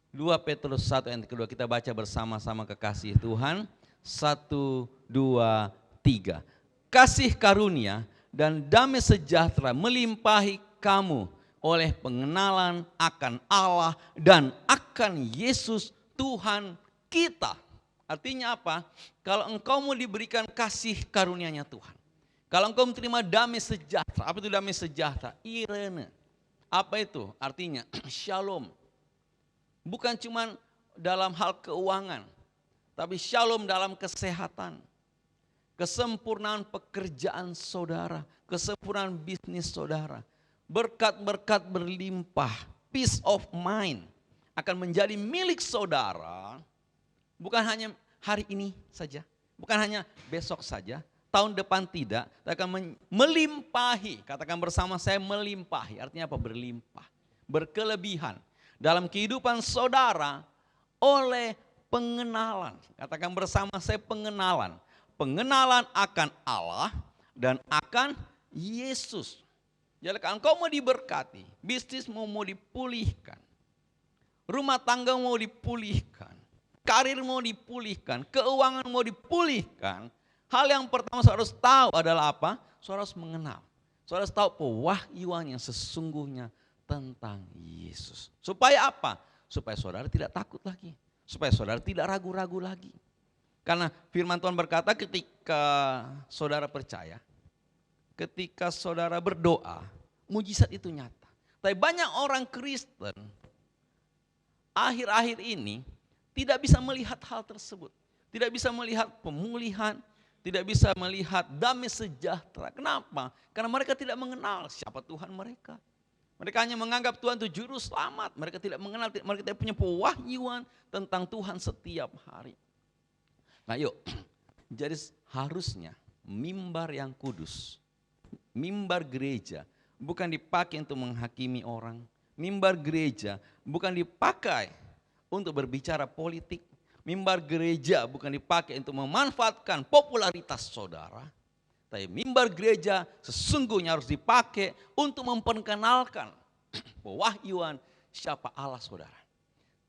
2 Petrus 1 ayat yang kedua, kita baca bersama-sama kekasih Tuhan. 1, 2, 3. Kasih karunia dan damai sejahtera melimpahi kamu oleh pengenalan akan Allah dan akan Yesus Tuhan kita. Artinya apa? Kalau engkau mau diberikan kasih karunia-Nya Tuhan. Kalau engkau menerima damai sejahtera. Apa itu damai sejahtera? Irene. Apa itu? Artinya shalom. Bukan cuma dalam hal keuangan. Tapi shalom dalam kesehatan. Kesempurnaan pekerjaan saudara. Kesempurnaan bisnis saudara. Berkat-berkat berlimpah. Peace of mind. Akan menjadi milik saudara. Bukan hanya hari ini saja, bukan hanya besok saja, tahun depan tidak, akan melimpahi, katakan bersama saya melimpahi, artinya apa? Berlimpah, berkelebihan dalam kehidupan saudara oleh pengenalan, katakan bersama saya pengenalan, pengenalan akan Allah dan akan Yesus. Jadi kalau engkau mau diberkati, bisnis mau dipulihkan, rumah tangga mau dipulihkan, karir mau dipulihkan, keuangan mau dipulihkan, hal yang pertama saudara harus tahu adalah apa? Saudara harus mengenal. Saudara harus tahu pewahyuan yang sesungguhnya tentang Yesus. Supaya apa? Supaya saudara tidak takut lagi. Supaya saudara tidak ragu-ragu lagi. Karena firman Tuhan berkata ketika saudara percaya, ketika saudara berdoa, mujizat itu nyata. Tapi banyak orang Kristen akhir-akhir ini tidak bisa melihat hal tersebut. Tidak bisa melihat pemulihan, tidak bisa melihat damai sejahtera. Kenapa? Karena mereka tidak mengenal siapa Tuhan mereka. Mereka hanya menganggap Tuhan itu juru selamat. Mereka tidak mengenal, mereka tidak punya pewahyuan tentang Tuhan setiap hari. Nah yuk, jadi harusnya mimbar yang kudus, mimbar gereja bukan dipakai untuk menghakimi orang. Mimbar gereja bukan dipakai untuk berbicara politik. Mimbar gereja bukan dipakai untuk memanfaatkan popularitas saudara. Tapi mimbar gereja sesungguhnya harus dipakai untuk memperkenalkan pewahyuan siapa Allah saudara.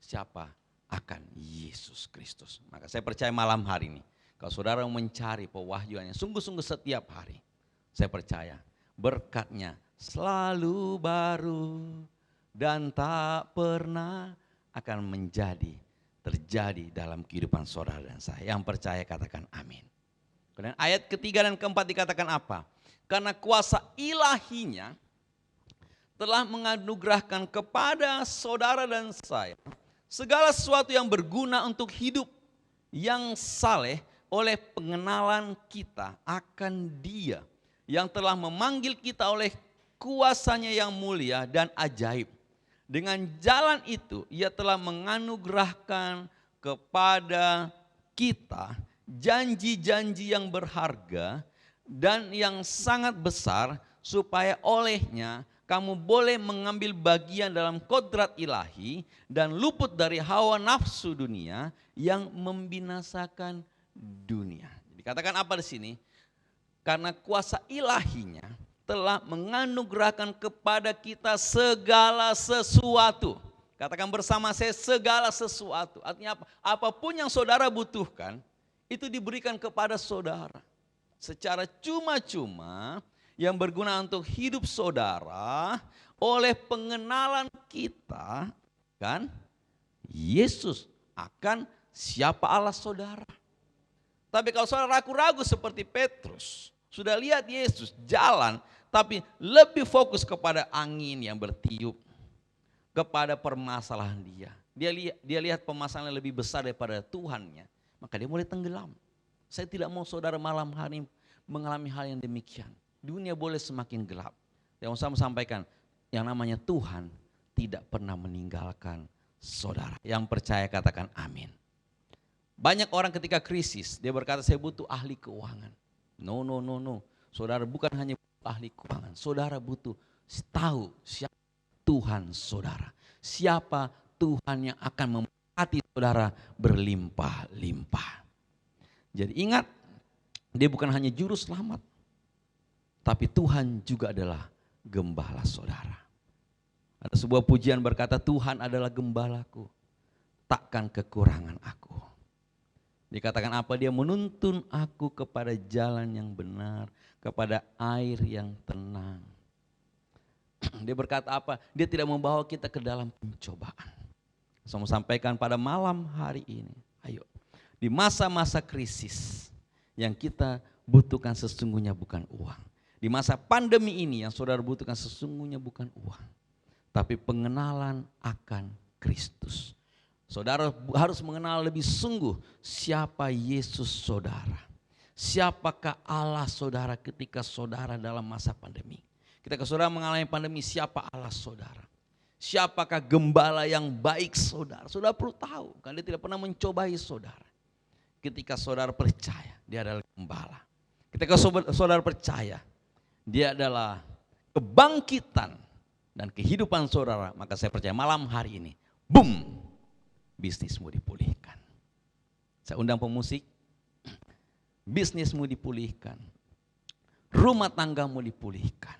Siapa akan Yesus Kristus. Maka saya percaya malam hari ini, kalau saudara mencari pewahyuannya sungguh-sungguh setiap hari, saya percaya berkatnya selalu baru dan tak pernah akan terjadi dalam kehidupan saudara dan saya. Yang percaya katakan amin. Kemudian ayat ketiga dan keempat dikatakan apa? Karena kuasa ilahinya telah menganugerahkan kepada saudara dan saya segala sesuatu yang berguna untuk hidup yang saleh oleh pengenalan kita akan Dia yang telah memanggil kita oleh kuasanya yang mulia dan ajaib. Dengan jalan itu ia telah menganugerahkan kepada kita janji-janji yang berharga dan yang sangat besar supaya olehnya kamu boleh mengambil bagian dalam kodrat ilahi dan luput dari hawa nafsu dunia yang membinasakan dunia. Dikatakan apa di sini? Karena kuasa ilahinya telah menganugerahkan kepada kita segala sesuatu. Katakan bersama saya, segala sesuatu. Artinya apa? Apapun yang saudara butuhkan, itu diberikan kepada saudara. Secara cuma-cuma yang berguna untuk hidup saudara oleh pengenalan kita, kan? Yesus akan siapa Allah saudara. Tapi kalau saudara ragu-ragu seperti Petrus, sudah lihat Yesus jalan, tapi lebih fokus kepada angin yang bertiup, kepada permasalahan dia. Dia lihat permasalahan yang lebih besar daripada Tuhannya, maka dia mulai tenggelam. Saya tidak mau saudara malam hari ini mengalami hal yang demikian. Dunia boleh semakin gelap. Yang saya mau sampaikan, yang namanya Tuhan tidak pernah meninggalkan saudara. Yang percaya katakan amin. Banyak orang ketika krisis, dia berkata saya butuh ahli keuangan. No. Saudara bukan hanya ahli keuangan, saudara butuh tahu siapa Tuhan saudara. Siapa Tuhan yang akan memberkati saudara berlimpah-limpah. Jadi ingat, dia bukan hanya juru selamat, tapi Tuhan juga adalah gembala saudara. Ada sebuah pujian berkata, Tuhan adalah gembalaku, takkan kekurangan aku. Dikatakan apa? Dia menuntun aku kepada jalan yang benar, kepada air yang tenang. Dia berkata apa? Dia tidak membawa kita ke dalam pencobaan. Saya mau sampaikan pada malam hari ini, ayo, di masa-masa krisis yang kita butuhkan sesungguhnya bukan uang. Di masa pandemi ini yang saudara butuhkan sesungguhnya bukan uang, tapi pengenalan akan Kristus. Saudara harus mengenal lebih sungguh siapa Yesus saudara. Siapakah Allah saudara ketika saudara dalam masa pandemi. Ketika saudara mengalami pandemi, siapa Allah saudara. Siapakah gembala yang baik saudara. Saudara perlu tahu, karena dia tidak pernah mencobai saudara. Ketika saudara percaya, dia adalah gembala. Ketika saudara percaya, dia adalah kebangkitan dan kehidupan saudara, maka saya percaya malam hari ini, boom, bisnismu dipulihkan. Saya undang pemusik, bisnismu dipulihkan, rumah tanggamu dipulihkan,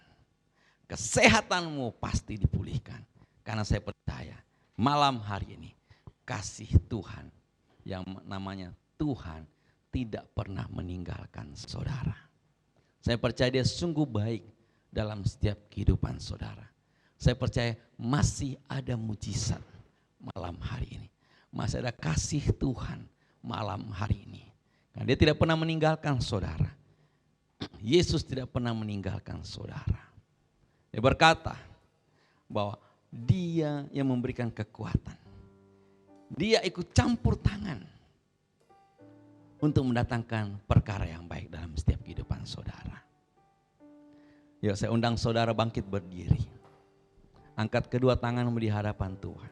kesehatanmu pasti dipulihkan. Karena saya percaya malam hari ini kasih Tuhan yang namanya Tuhan tidak pernah meninggalkan saudara. Saya percaya dia sungguh baik dalam setiap kehidupan saudara. Saya percaya masih ada mujizat malam hari ini. Masih ada kasih Tuhan malam hari ini. Karena dia tidak pernah meninggalkan saudara. Yesus tidak pernah meninggalkan saudara. Dia berkata bahwa dia yang memberikan kekuatan. Dia ikut campur tangan untuk mendatangkan perkara yang baik dalam setiap kehidupan saudara. Yuk saya undang saudara bangkit berdiri. Angkat kedua tanganmu di hadapan Tuhan.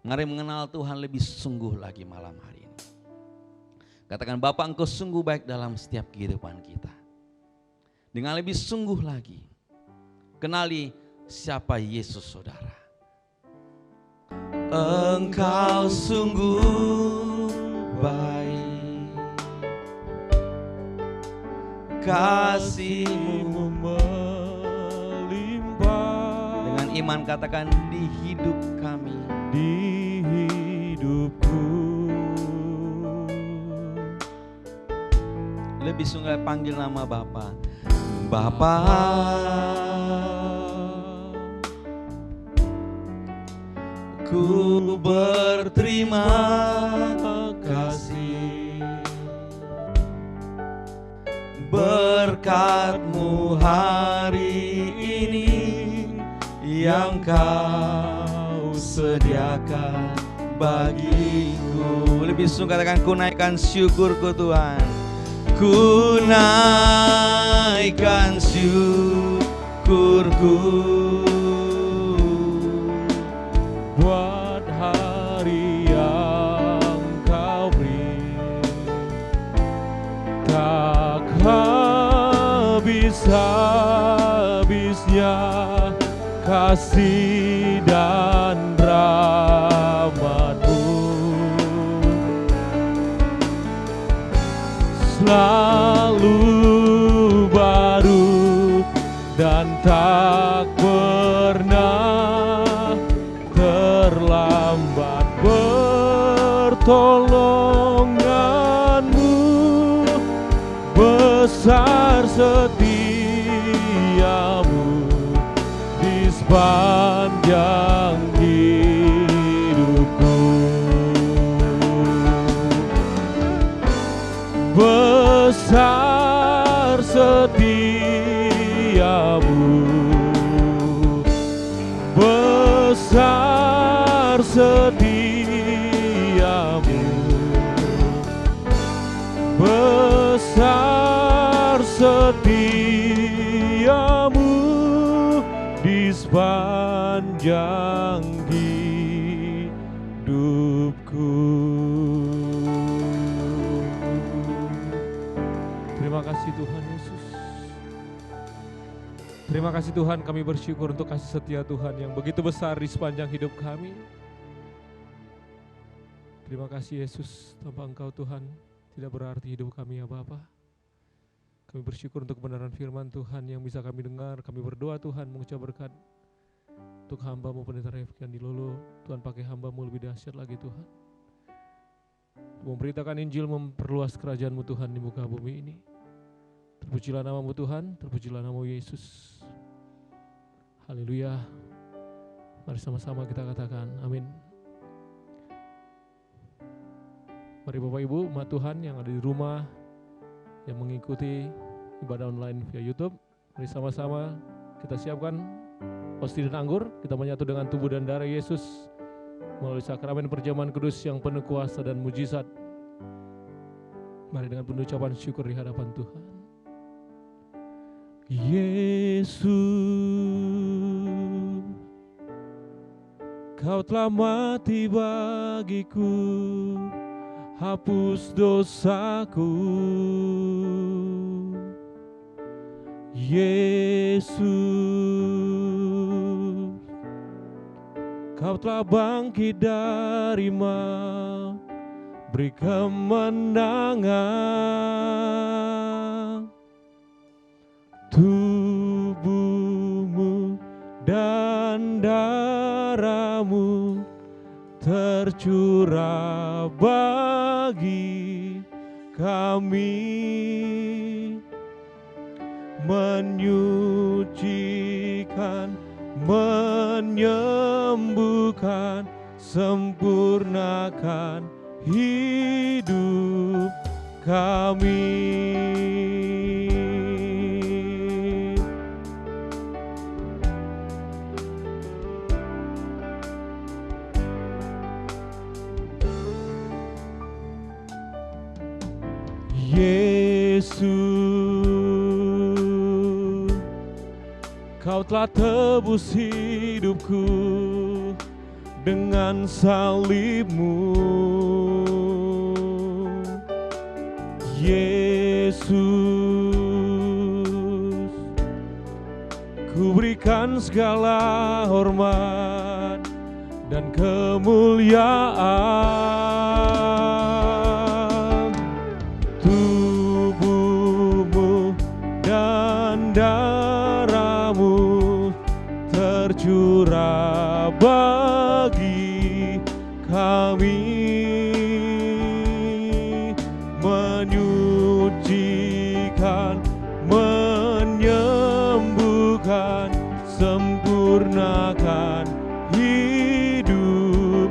Mari mengenal Tuhan lebih sungguh lagi malam hari ini. Katakan, Bapa, Engkau sungguh baik dalam setiap kehidupan kita. Dengan lebih sungguh lagi, kenali siapa Yesus saudara. Engkau sungguh baik, kasih-Mu melimpah. Dengan iman katakan, di hidup kami, di hidupku. Lebih sungguh panggil nama Bapa. Bapa, ku berterima kasih berkat-Mu hari ini yang Kau sediakan bagiku. Lebih sungguh katakan, ku naikkan syukurku Tuhan. Ku naikkan syukurku Buat hari yang Kau beri, tak habis-habisnya kasih dan rahmat-Mu. Selalu baru pertolonganmu, besar setiamu di sepanjang hidupku. Besar setiamu, besar setiamu, besar setiamu di sepanjang hidupku. Terima kasih Tuhan Yesus. Terima kasih Tuhan, kami bersyukur untuk kasih setia Tuhan yang begitu besar di sepanjang hidup kami. Terima kasih Yesus, tanpa Engkau Tuhan tidak berarti hidup kami ya Bapa. Kami bersyukur untuk kebenaran firman Tuhan yang bisa kami dengar. Kami berdoa Tuhan mengucap berkat untuk hamba-Mu Pendeta Refki Andilolo. Tuhan pakai hamba-Mu lebih dahsyat lagi Tuhan, memberitakan Injil, memperluas kerajaan-Mu Tuhan di muka bumi ini. Terpujilah nama-Mu Tuhan, terpujilah nama Yesus. Haleluya. Mari sama-sama kita katakan amin. Mari Bapak Ibu, umat Tuhan yang ada di rumah, yang mengikuti ibadah online via YouTube, mari sama-sama kita siapkan hosti dan anggur. Kita menyatu dengan tubuh dan darah Yesus melalui sakramen perjamuan kudus yang penuh kuasa dan mujizat. Mari dengan penuh ucapan syukur di hadapan Tuhan. Yesus, Kau telah mati bagiku, hapus dosaku. Yesus, Kau telah bangkit dari maut, beri kemenangan. Tubuhmu dan darahmu tercurah bagi kami, menyucikan, menyembuhkan, sempurnakan hidup kami. Yesus, Kau telah tebus hidupku dengan salib-Mu. Yesus, ku berikan segala hormat dan kemuliaan. Tubuh-Mu dan darah-Mu tercurah bagi kami, menyucikan, menyembuhkan, sempurnakan hidup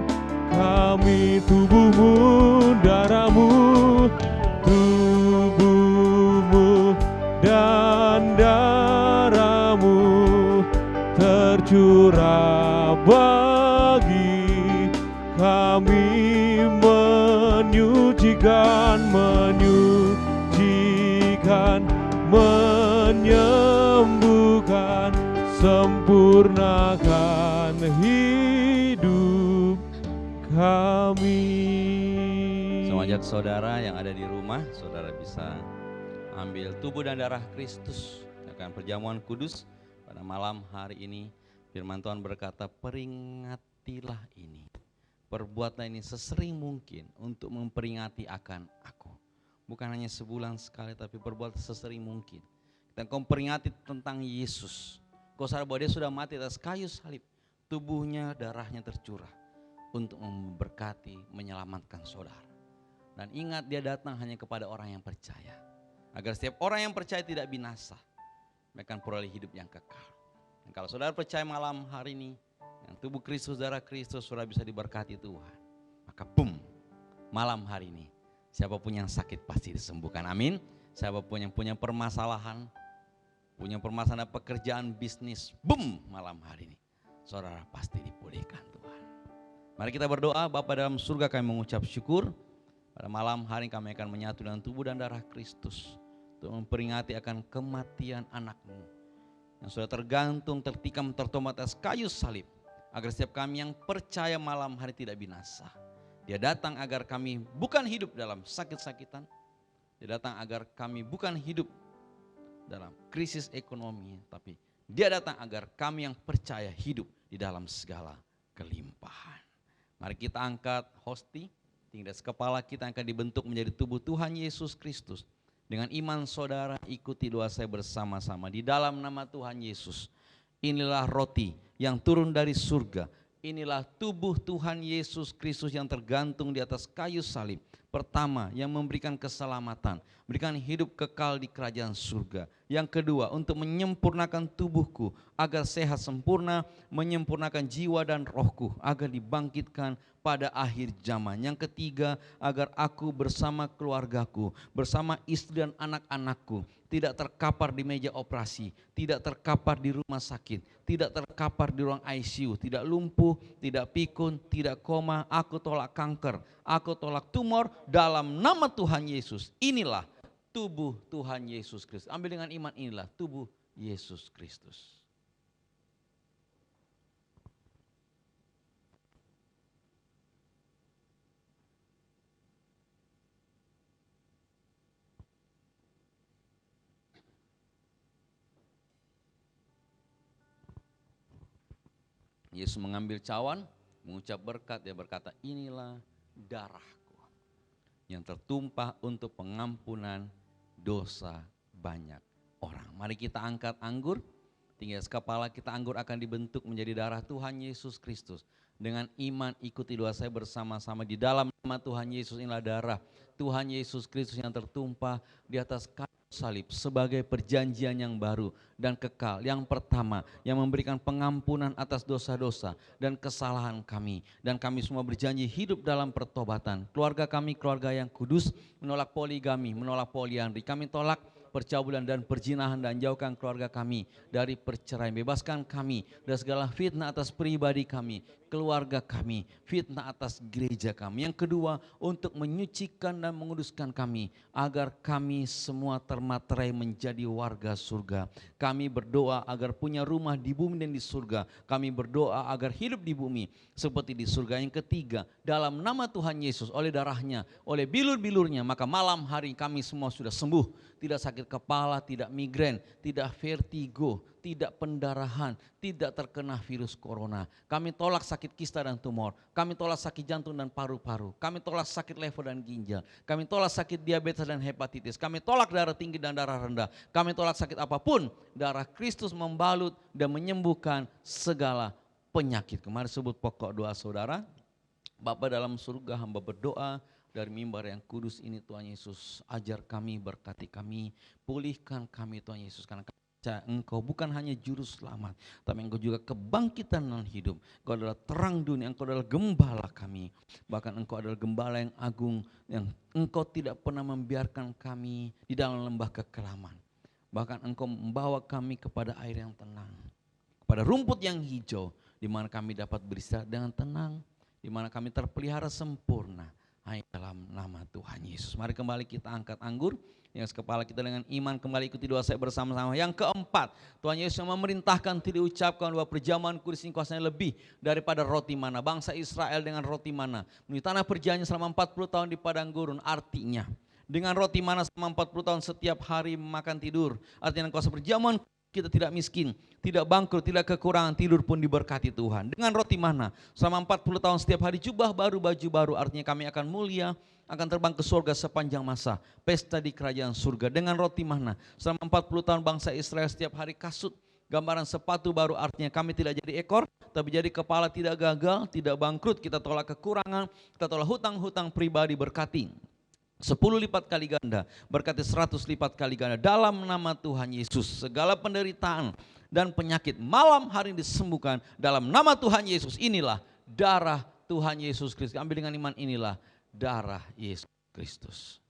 kami. Tubuh-Mu, darah-Mu, tubuh-Mu dan darah-Mu tercurah bagi kami, menyucikan, menyucikan, menyembuhkan, sempurnakan hidup kami. Semangat saudara yang ada di rumah, saudara bisa ambil tubuh dan darah Kristus akan perjamuan kudus pada malam hari ini. Firman Tuhan berkata, peringatilah ini, perbuatlah ini sesering mungkin untuk memperingati akan aku. Bukan hanya sebulan sekali, tapi perbuat sesering mungkin. Kita memperingati tentang Yesus. Kau sadar bahwa Dia sudah mati atas kayu salib, tubuhnya, darahnya tercurah. untuk memberkati, menyelamatkan saudara. Dan ingat, dia datang hanya kepada orang yang percaya. Agar setiap orang yang percaya tidak binasa, mereka akan peroleh hidup yang kekal. Dan kalau saudara percaya malam hari ini, yang tubuh Kristus, darah Kristus, saudara bisa diberkati Tuhan. Maka boom, malam hari ini, siapapun yang sakit pasti disembuhkan, amin. Siapapun yang punya permasalahan pekerjaan, bisnis, boom, malam hari ini, saudara pasti dipulihkan Tuhan. Mari kita berdoa. Bapa dalam surga, kami mengucap syukur. Pada malam hari kami akan menyatu dengan tubuh dan darah Kristus untuk memperingati akan kematian anak-Mu yang sudah tergantung, tertikam, tertomat atas kayu salib, agar setiap kami yang percaya malam hari tidak binasa. Dia datang agar kami bukan hidup dalam sakit-sakitan. Dia datang agar kami bukan hidup dalam krisis ekonomi, tapi dia datang agar kami yang percaya hidup di dalam segala kelimpahan. Mari kita angkat hosti. Tinggi atas kepala kita akan dibentuk menjadi tubuh Tuhan Yesus Kristus. Dengan iman saudara ikuti doa saya bersama-sama. Di dalam nama Tuhan Yesus, inilah roti yang turun dari surga. Inilah tubuh Tuhan Yesus Kristus yang tergantung di atas kayu salib. Pertama, yang memberikan keselamatan, berikan hidup kekal di kerajaan surga. Yang kedua, untuk menyempurnakan tubuhku agar sehat sempurna, menyempurnakan jiwa dan rohku agar dibangkitkan pada akhir zaman. Yang ketiga, agar aku bersama keluargaku, bersama istri dan anak-anakku tidak terkapar di meja operasi, tidak terkapar di rumah sakit, tidak terkapar di ruang ICU, tidak lumpuh, tidak pikun, tidak koma. Aku tolak kanker, aku tolak tumor dalam nama Tuhan Yesus. Inilah tubuh Tuhan Yesus Kristus. Ambil dengan iman, inilah tubuh Yesus Kristus. Yesus mengambil cawan, mengucap berkat, dia berkata, inilah darahku yang tertumpah untuk pengampunan dosa banyak orang. Mari kita angkat anggur, tinggi atas kepala kita, anggur akan dibentuk menjadi darah Tuhan Yesus Kristus. Dengan iman ikuti doa saya bersama-sama. Di dalam nama Tuhan Yesus, inilah darah Tuhan Yesus Kristus yang tertumpah di atas kayu salib sebagai perjanjian yang baru dan kekal. Yang pertama, yang memberikan pengampunan atas dosa-dosa dan kesalahan kami. Dan kami semua berjanji hidup dalam pertobatan. Keluarga kami keluarga yang kudus, menolak poligami, menolak poliandri. Kami tolak percabulan dan perzinahan dan jauhkan keluarga kami dari perceraian. Bebaskan kami dari segala fitnah atas pribadi kami, keluarga kami, fitnah atas gereja kami. Yang kedua, untuk menyucikan dan menguduskan kami agar kami semua termaterai menjadi warga surga. Kami berdoa agar punya rumah di bumi dan di surga. Kami berdoa agar hidup di bumi seperti di surga. Yang ketiga, dalam nama Tuhan Yesus, oleh darahnya, oleh bilur-bilurnya, maka malam hari kami semua sudah sembuh. Tidak sakit kepala, tidak migrain, tidak vertigo, tidak pendarahan, tidak terkena virus corona. Kami tolak sakit kista dan tumor. Kami tolak sakit jantung dan paru-paru. Kami tolak sakit lever dan ginjal. Kami tolak sakit diabetes dan hepatitis. Kami tolak darah tinggi dan darah rendah. Kami tolak sakit apapun. Darah Kristus membalut dan menyembuhkan segala penyakit. Kemarin sebut pokok doa saudara. Bapa dalam surga, hamba berdoa dari mimbar yang kudus ini, Tuhan Yesus, ajar kami, berkati kami, pulihkan kami Tuhan Yesus, karena kami percaya Engkau bukan hanya juru selamat, tapi Engkau juga kebangkitan dan hidup. Engkau adalah terang dunia, Engkau adalah gembala kami, bahkan Engkau adalah gembala yang agung, yang Engkau tidak pernah membiarkan kami di dalam lembah kekelaman. Bahkan Engkau membawa kami kepada air yang tenang, kepada rumput yang hijau, di mana kami dapat beristirahat dengan tenang, di mana kami terpelihara sempurna. Hanya dalam nama Tuhan Yesus. Mari kembali kita angkat anggur yang kepala kita dengan iman, kembali ikuti doa saya bersama-sama. Yang keempat, Tuhan Yesus yang memerintahkan tidak diucapkan bahwa perjamuan kudus ini kuasanya lebih daripada roti mana. Bangsa Israel dengan roti mana menuju tanah perjanjian selama 40 tahun di padang gurun. Artinya dengan roti mana selama 40 tahun setiap hari makan tidur. Artinya kuasa perjamuan kita tidak miskin, tidak bangkrut, tidak kekurangan, tidur pun diberkati Tuhan. Dengan roti mana? Selama 40 tahun setiap hari jubah baru, baju baru. Artinya kami akan mulia, akan terbang ke surga sepanjang masa. Pesta di kerajaan surga. Dengan roti mana? Selama 40 tahun bangsa Israel setiap hari kasut, gambaran sepatu baru. Artinya kami tidak jadi ekor, tapi jadi kepala tidak gagal, tidak bangkrut. Kita tolak kekurangan, kita tolak hutang-hutang pribadi, berkati 10 lipat kali ganda, berkati 100 lipat kali ganda. Dalam nama Tuhan Yesus, segala penderitaan dan penyakit malam hari ini disembuhkan. Dalam nama Tuhan Yesus, inilah darah Tuhan Yesus Kristus. Ambil dengan iman, inilah darah Yesus Kristus.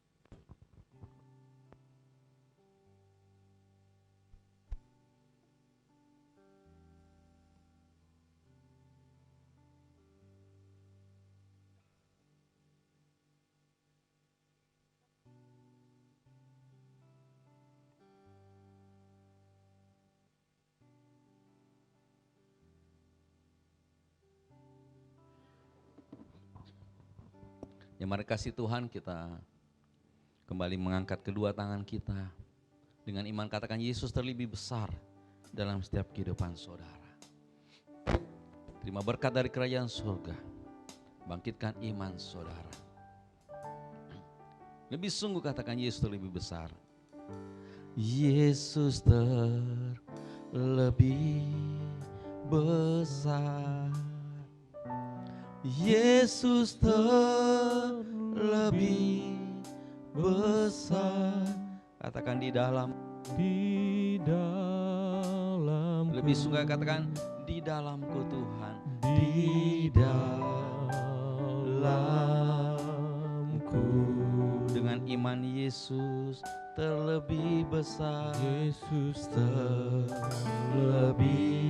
Ya, mari kasih Tuhan, kita kembali mengangkat kedua tangan kita. Dengan iman katakan, Yesus terlebih besar dalam setiap kehidupan saudara. Terima berkat dari kerajaan surga. Bangkitkan iman saudara. Lebih sungguh katakan, Yesus terlebih besar. Yesus terlebih besar. Yesus terlebih besar. Katakan di dalam. Lebih sungguh katakan, di dalamku Tuhan. Di dalamku. Dengan iman Yesus terlebih besar. Yesus terlebih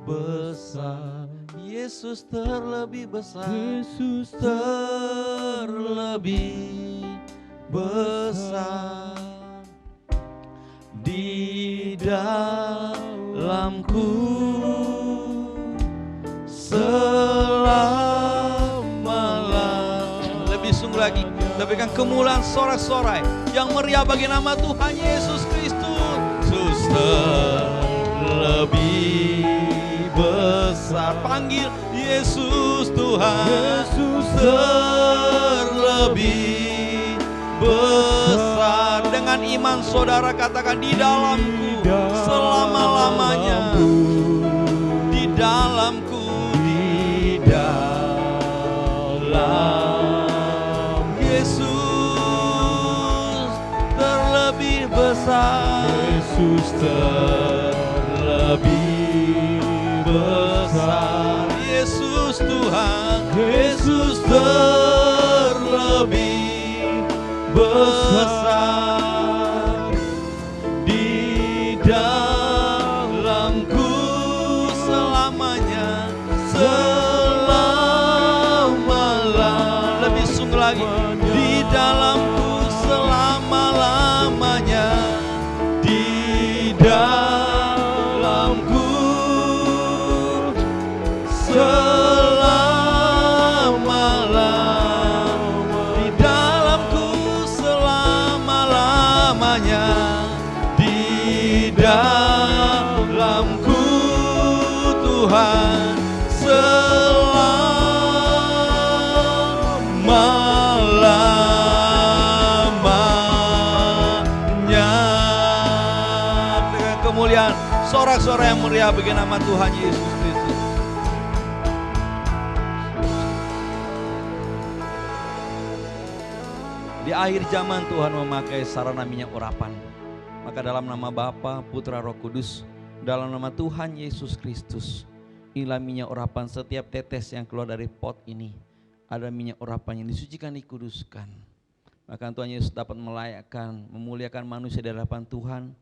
besar. Yesus terlebih besar. Yesus terlebih besar. Di dalamku selama-lamanya. Lebih sungguh lagi, berikan kemuliaan sorak-sorai yang meriah bagi nama Tuhan Yesus Kristus. Yesus terlebih besar. Panggil Yesus Tuhan. Yesus terlebih besar. Dengan iman saudara katakan, di dalamku selama-lamanya. Di dalamku, di dalam Yesus terlebih besar. Yesus terlebih besar. Yesus Tuhan. Yesus terlebih besar. Di dalamku selamanya. Selama-lamanya. Lebih sungguh lagi. Di dalamku selama-lamanya. Di dalamku selama-lamanya. Di dalamku selama-lamanya. Di dalamku Tuhan selama-lamanya. Dengan kemuliaan sorak-sorai yang meriah bagi nama Tuhan Yesus Kristus. Di akhir zaman Tuhan memakai sarana minyak urapan. Maka dalam nama Bapa, Putra, Roh Kudus, dalam nama Tuhan Yesus Kristus, inilah minyak urapan. Setiap tetes yang keluar dari pot ini ada minyak urapan yang disucikan, dikuduskan. Maka Tuhan Yesus dapat melayakkan, memuliakan manusia di hadapan Tuhan,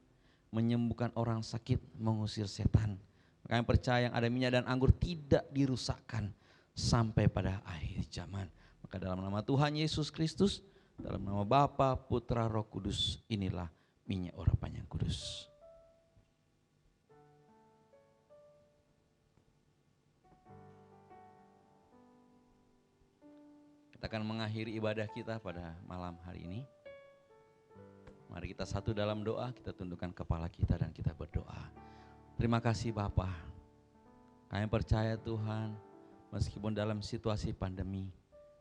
menyembuhkan orang sakit, mengusir setan. Maka yang percaya yang ada minyak dan anggur tidak dirusakkan sampai pada akhir zaman. Maka dalam nama Tuhan Yesus Kristus, dalam nama Bapa, Putra, Roh Kudus, inilah minyak urapan yang kudus. Kita akan mengakhiri ibadah kita pada malam hari ini. Mari kita satu dalam doa, kita tundukkan kepala kita dan kita berdoa. Terima kasih Bapa. Kami percaya Tuhan, meskipun dalam situasi pandemi,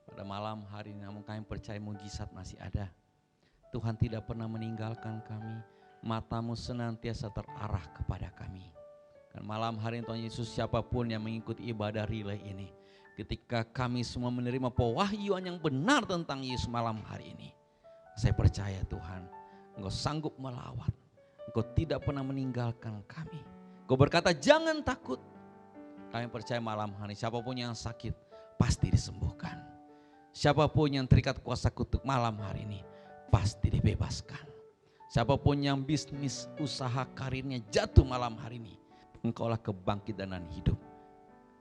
pada malam hari ini namun kami percaya mujizat masih ada. Tuhan tidak pernah meninggalkan kami, matamu senantiasa terarah kepada kami. Dan malam hari ini Tuhan Yesus, siapapun yang mengikuti ibadah relay ini, ketika kami semua menerima pewahyuan yang benar tentang Yesus malam hari ini, saya percaya Tuhan, Engkau sanggup melawat. Engkau tidak pernah meninggalkan kami. Engkau berkata jangan takut. Kami percaya malam hari siapapun yang sakit pasti disembuhkan. Siapapun yang terikat kuasa kutuk malam hari ini pasti dibebaskan. Siapapun yang bisnis, usaha, karirnya jatuh malam hari ini, Engkaulah kebangkitan dan hidup.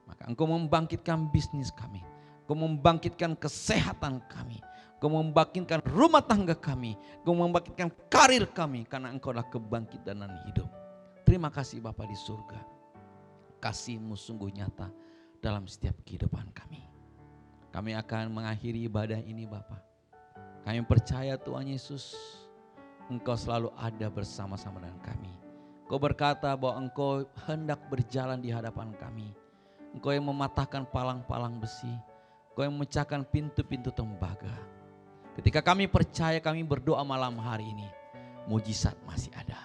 Maka Engkau membangkitkan bisnis kami, Engkau membangkitkan kesehatan kami, Engkau membangkitkan rumah tangga kami, Engkau membangkitkan karir kami, karena Engkaulah kebangkitan dan hidup. Terima kasih Bapa di surga. Kasih-Mu sungguh nyata dalam setiap kehidupan kami. Kami akan mengakhiri ibadah ini Bapa. Kami percaya Tuhan Yesus, Engkau selalu ada bersama-sama dengan kami. Engkau berkata bahwa Engkau hendak berjalan di hadapan kami. Engkau yang mematahkan palang-palang besi, Engkau yang memecahkan pintu-pintu tembaga. Ketika kami percaya, kami berdoa malam hari ini, mujizat masih ada.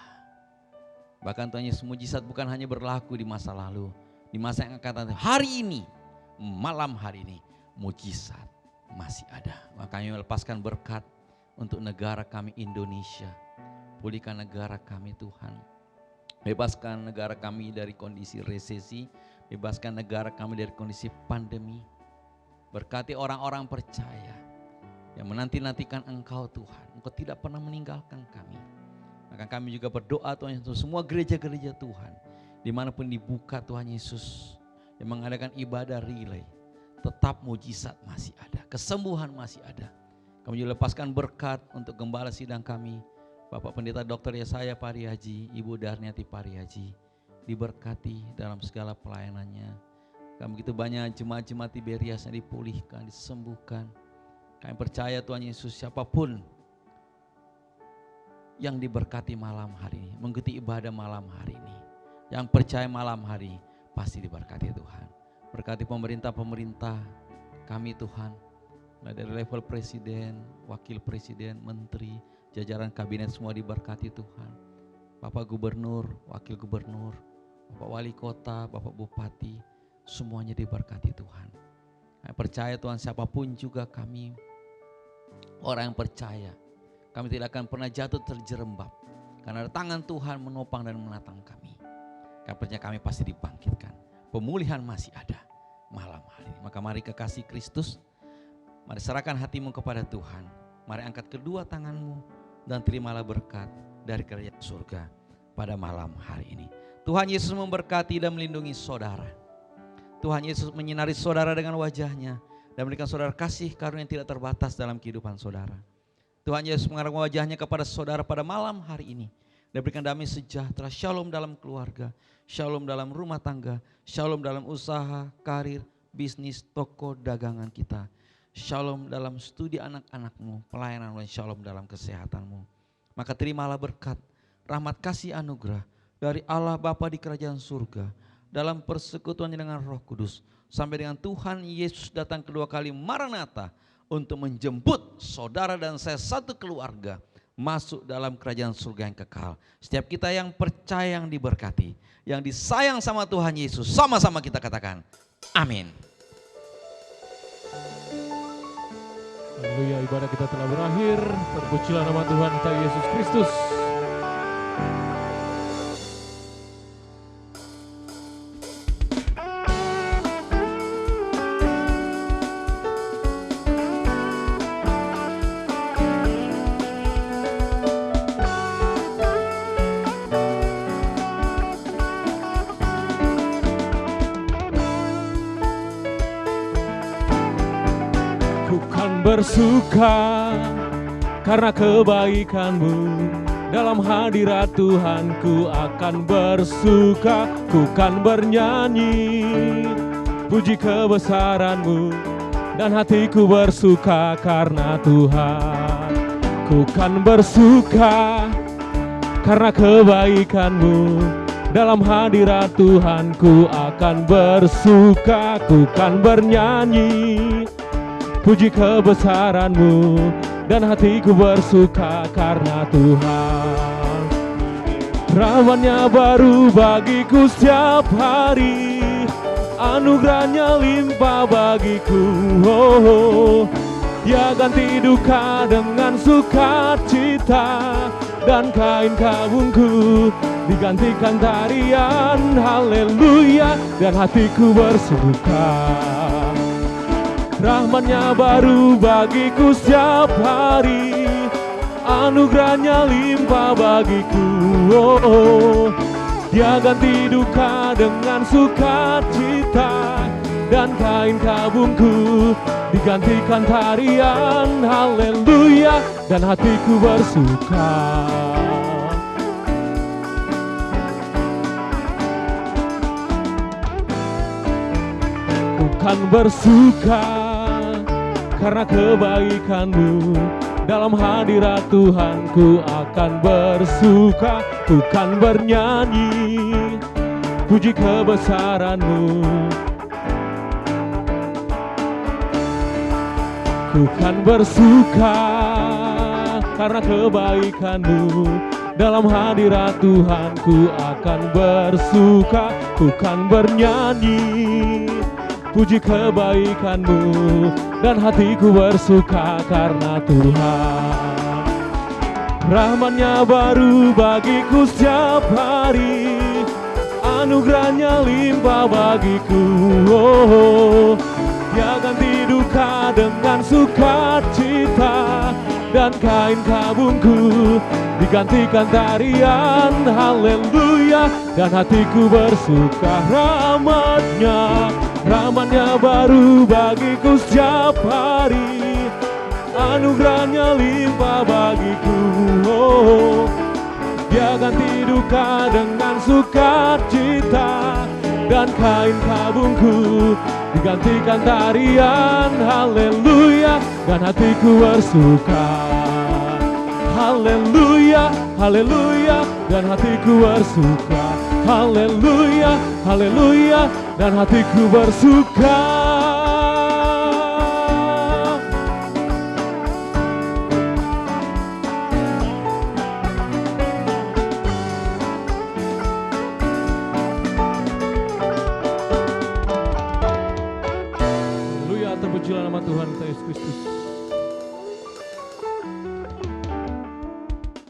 Bahkan Tuhan Yesus, mujizat bukan hanya berlaku di masa lalu, di masa yang akan datang. Hari ini, malam hari ini, mujizat masih ada. Maka kami melepaskan berkat untuk negara kami Indonesia. Pulihkan negara kami Tuhan. Bebaskan negara kami dari kondisi resesi. Bebaskan negara kami dari kondisi pandemi. Berkati orang-orang percaya yang menanti-nantikan Engkau Tuhan. Engkau tidak pernah meninggalkan kami. Maka kami juga berdoa Tuhan Yesus, semua gereja-gereja Tuhan, dimanapun dibuka Tuhan Yesus, yang mengadakan ibadah relay, tetap mujizat masih ada, kesembuhan masih ada. Kami juga lepaskan berkat untuk gembala sidang kami, Bapak Pendeta Dr. Yesaya Parihaji, Ibu Darniati Parihaji, diberkati dalam segala pelayanannya. Kami begitu banyak jemaat-jemaat Tiberias yang dipulihkan, disembuhkan. Kami percaya Tuhan Yesus, siapapun yang diberkati malam hari ini, mengikuti ibadah malam hari ini, yang percaya malam hari pasti diberkati Tuhan. Berkati pemerintah-pemerintah kami Tuhan, mulai dari level presiden, wakil presiden, menteri, jajaran kabinet semua diberkati Tuhan. Bapak gubernur, wakil gubernur, Bapak wali kota, Bapak bupati, semuanya diberkati Tuhan. Kami percaya Tuhan, siapapun juga kami, orang yang percaya, kami tidak akan pernah jatuh terjerembab, karena ada tangan Tuhan menopang dan menatang kami. Kami percaya kami pasti dibangkitkan. Pemulihan masih ada malam hari ini. Maka mari kekasih Kristus, mari serahkan hatimu kepada Tuhan. Mari angkat kedua tanganmu dan terimalah berkat dari kerajaan surga pada malam hari ini. Tuhan Yesus memberkati dan melindungi saudara. Tuhan Yesus menyinari saudara dengan wajahnya dan memberikan saudara kasih karunia yang tidak terbatas dalam kehidupan saudara. Tuhan Yesus mengarahkan wajahnya kepada saudara pada malam hari ini dan berikan damai sejahtera, shalom dalam keluarga, shalom dalam rumah tangga, shalom dalam usaha, karir, bisnis, toko, dagangan kita. Shalom dalam studi anak-anakmu, pelayanan, dan shalom dalam kesehatanmu. Maka terimalah berkat, rahmat kasih anugerah dari Allah Bapa di kerajaan surga, dalam persekutuannya dengan Roh Kudus, sampai dengan Tuhan Yesus datang kedua kali Maranatha untuk menjemput saudara dan saya satu keluarga masuk dalam kerajaan surga yang kekal. Setiap kita yang percaya, yang diberkati, yang disayang sama Tuhan Yesus, sama-sama kita katakan amin. Haleluya, ibadah kita telah berakhir. Terpujilah nama Tuhan kita Yesus Kristus. Bersuka karena kebaikan-Mu, dalam hadirat Tuhan ku akan bersuka, ku kan bernyanyi puji kebesaran-Mu, dan hatiku bersuka karena Tuhan. Ku kan bersuka karena kebaikan-Mu, dalam hadirat Tuhan ku akan bersuka, ku kan bernyanyi puji kebesaran-Mu, dan hatiku bersuka karena Tuhan. Rahmat-Nya baru bagiku setiap hari, anugerah-Nya limpah bagiku. Oh, Dia ganti duka dengan sukacita, dan kain kabungku digantikan tarian haleluya, dan hatiku bersuka. Rahmat-Nya baru bagiku setiap hari, anugerah-Nya limpah bagiku. Oh, Dia ganti duka dengan sukacita, dan kain kabungku digantikan tarian haleluya, dan hatiku bersuka. Bukan bersuka karena kebaikan-Mu, dalam hadirat Tuhan ku akan bersuka. Bukan bernyanyi puji kebesaran-Mu, bukan bersuka karena kebaikan-Mu, dalam hadirat Tuhan ku akan bersuka. Bukan bernyanyi puji kebaikan-Mu, dan hatiku bersuka karena Tuhan. Rahmat-Nya baru bagiku setiap hari, anugerah-Nya limpah bagiku. Oh, Dia ganti duka dengan sukacita, dan kain kabungku digantikan tarian haleluya, dan hatiku bersuka. Rahmat-Nya baru bagiku setiap hari, anugerah-Nya limpah bagiku. Oh, Dia ganti duka dengan sukacita, dan kain kabungku digantikan tarian haleluya, dan hatiku bersuka. Haleluya, haleluya, dan hatiku bersuka. Haleluya, haleluya, dan hatiku bersuka. Haleluya, terpujilah nama Tuhan kita Yesus Kristus.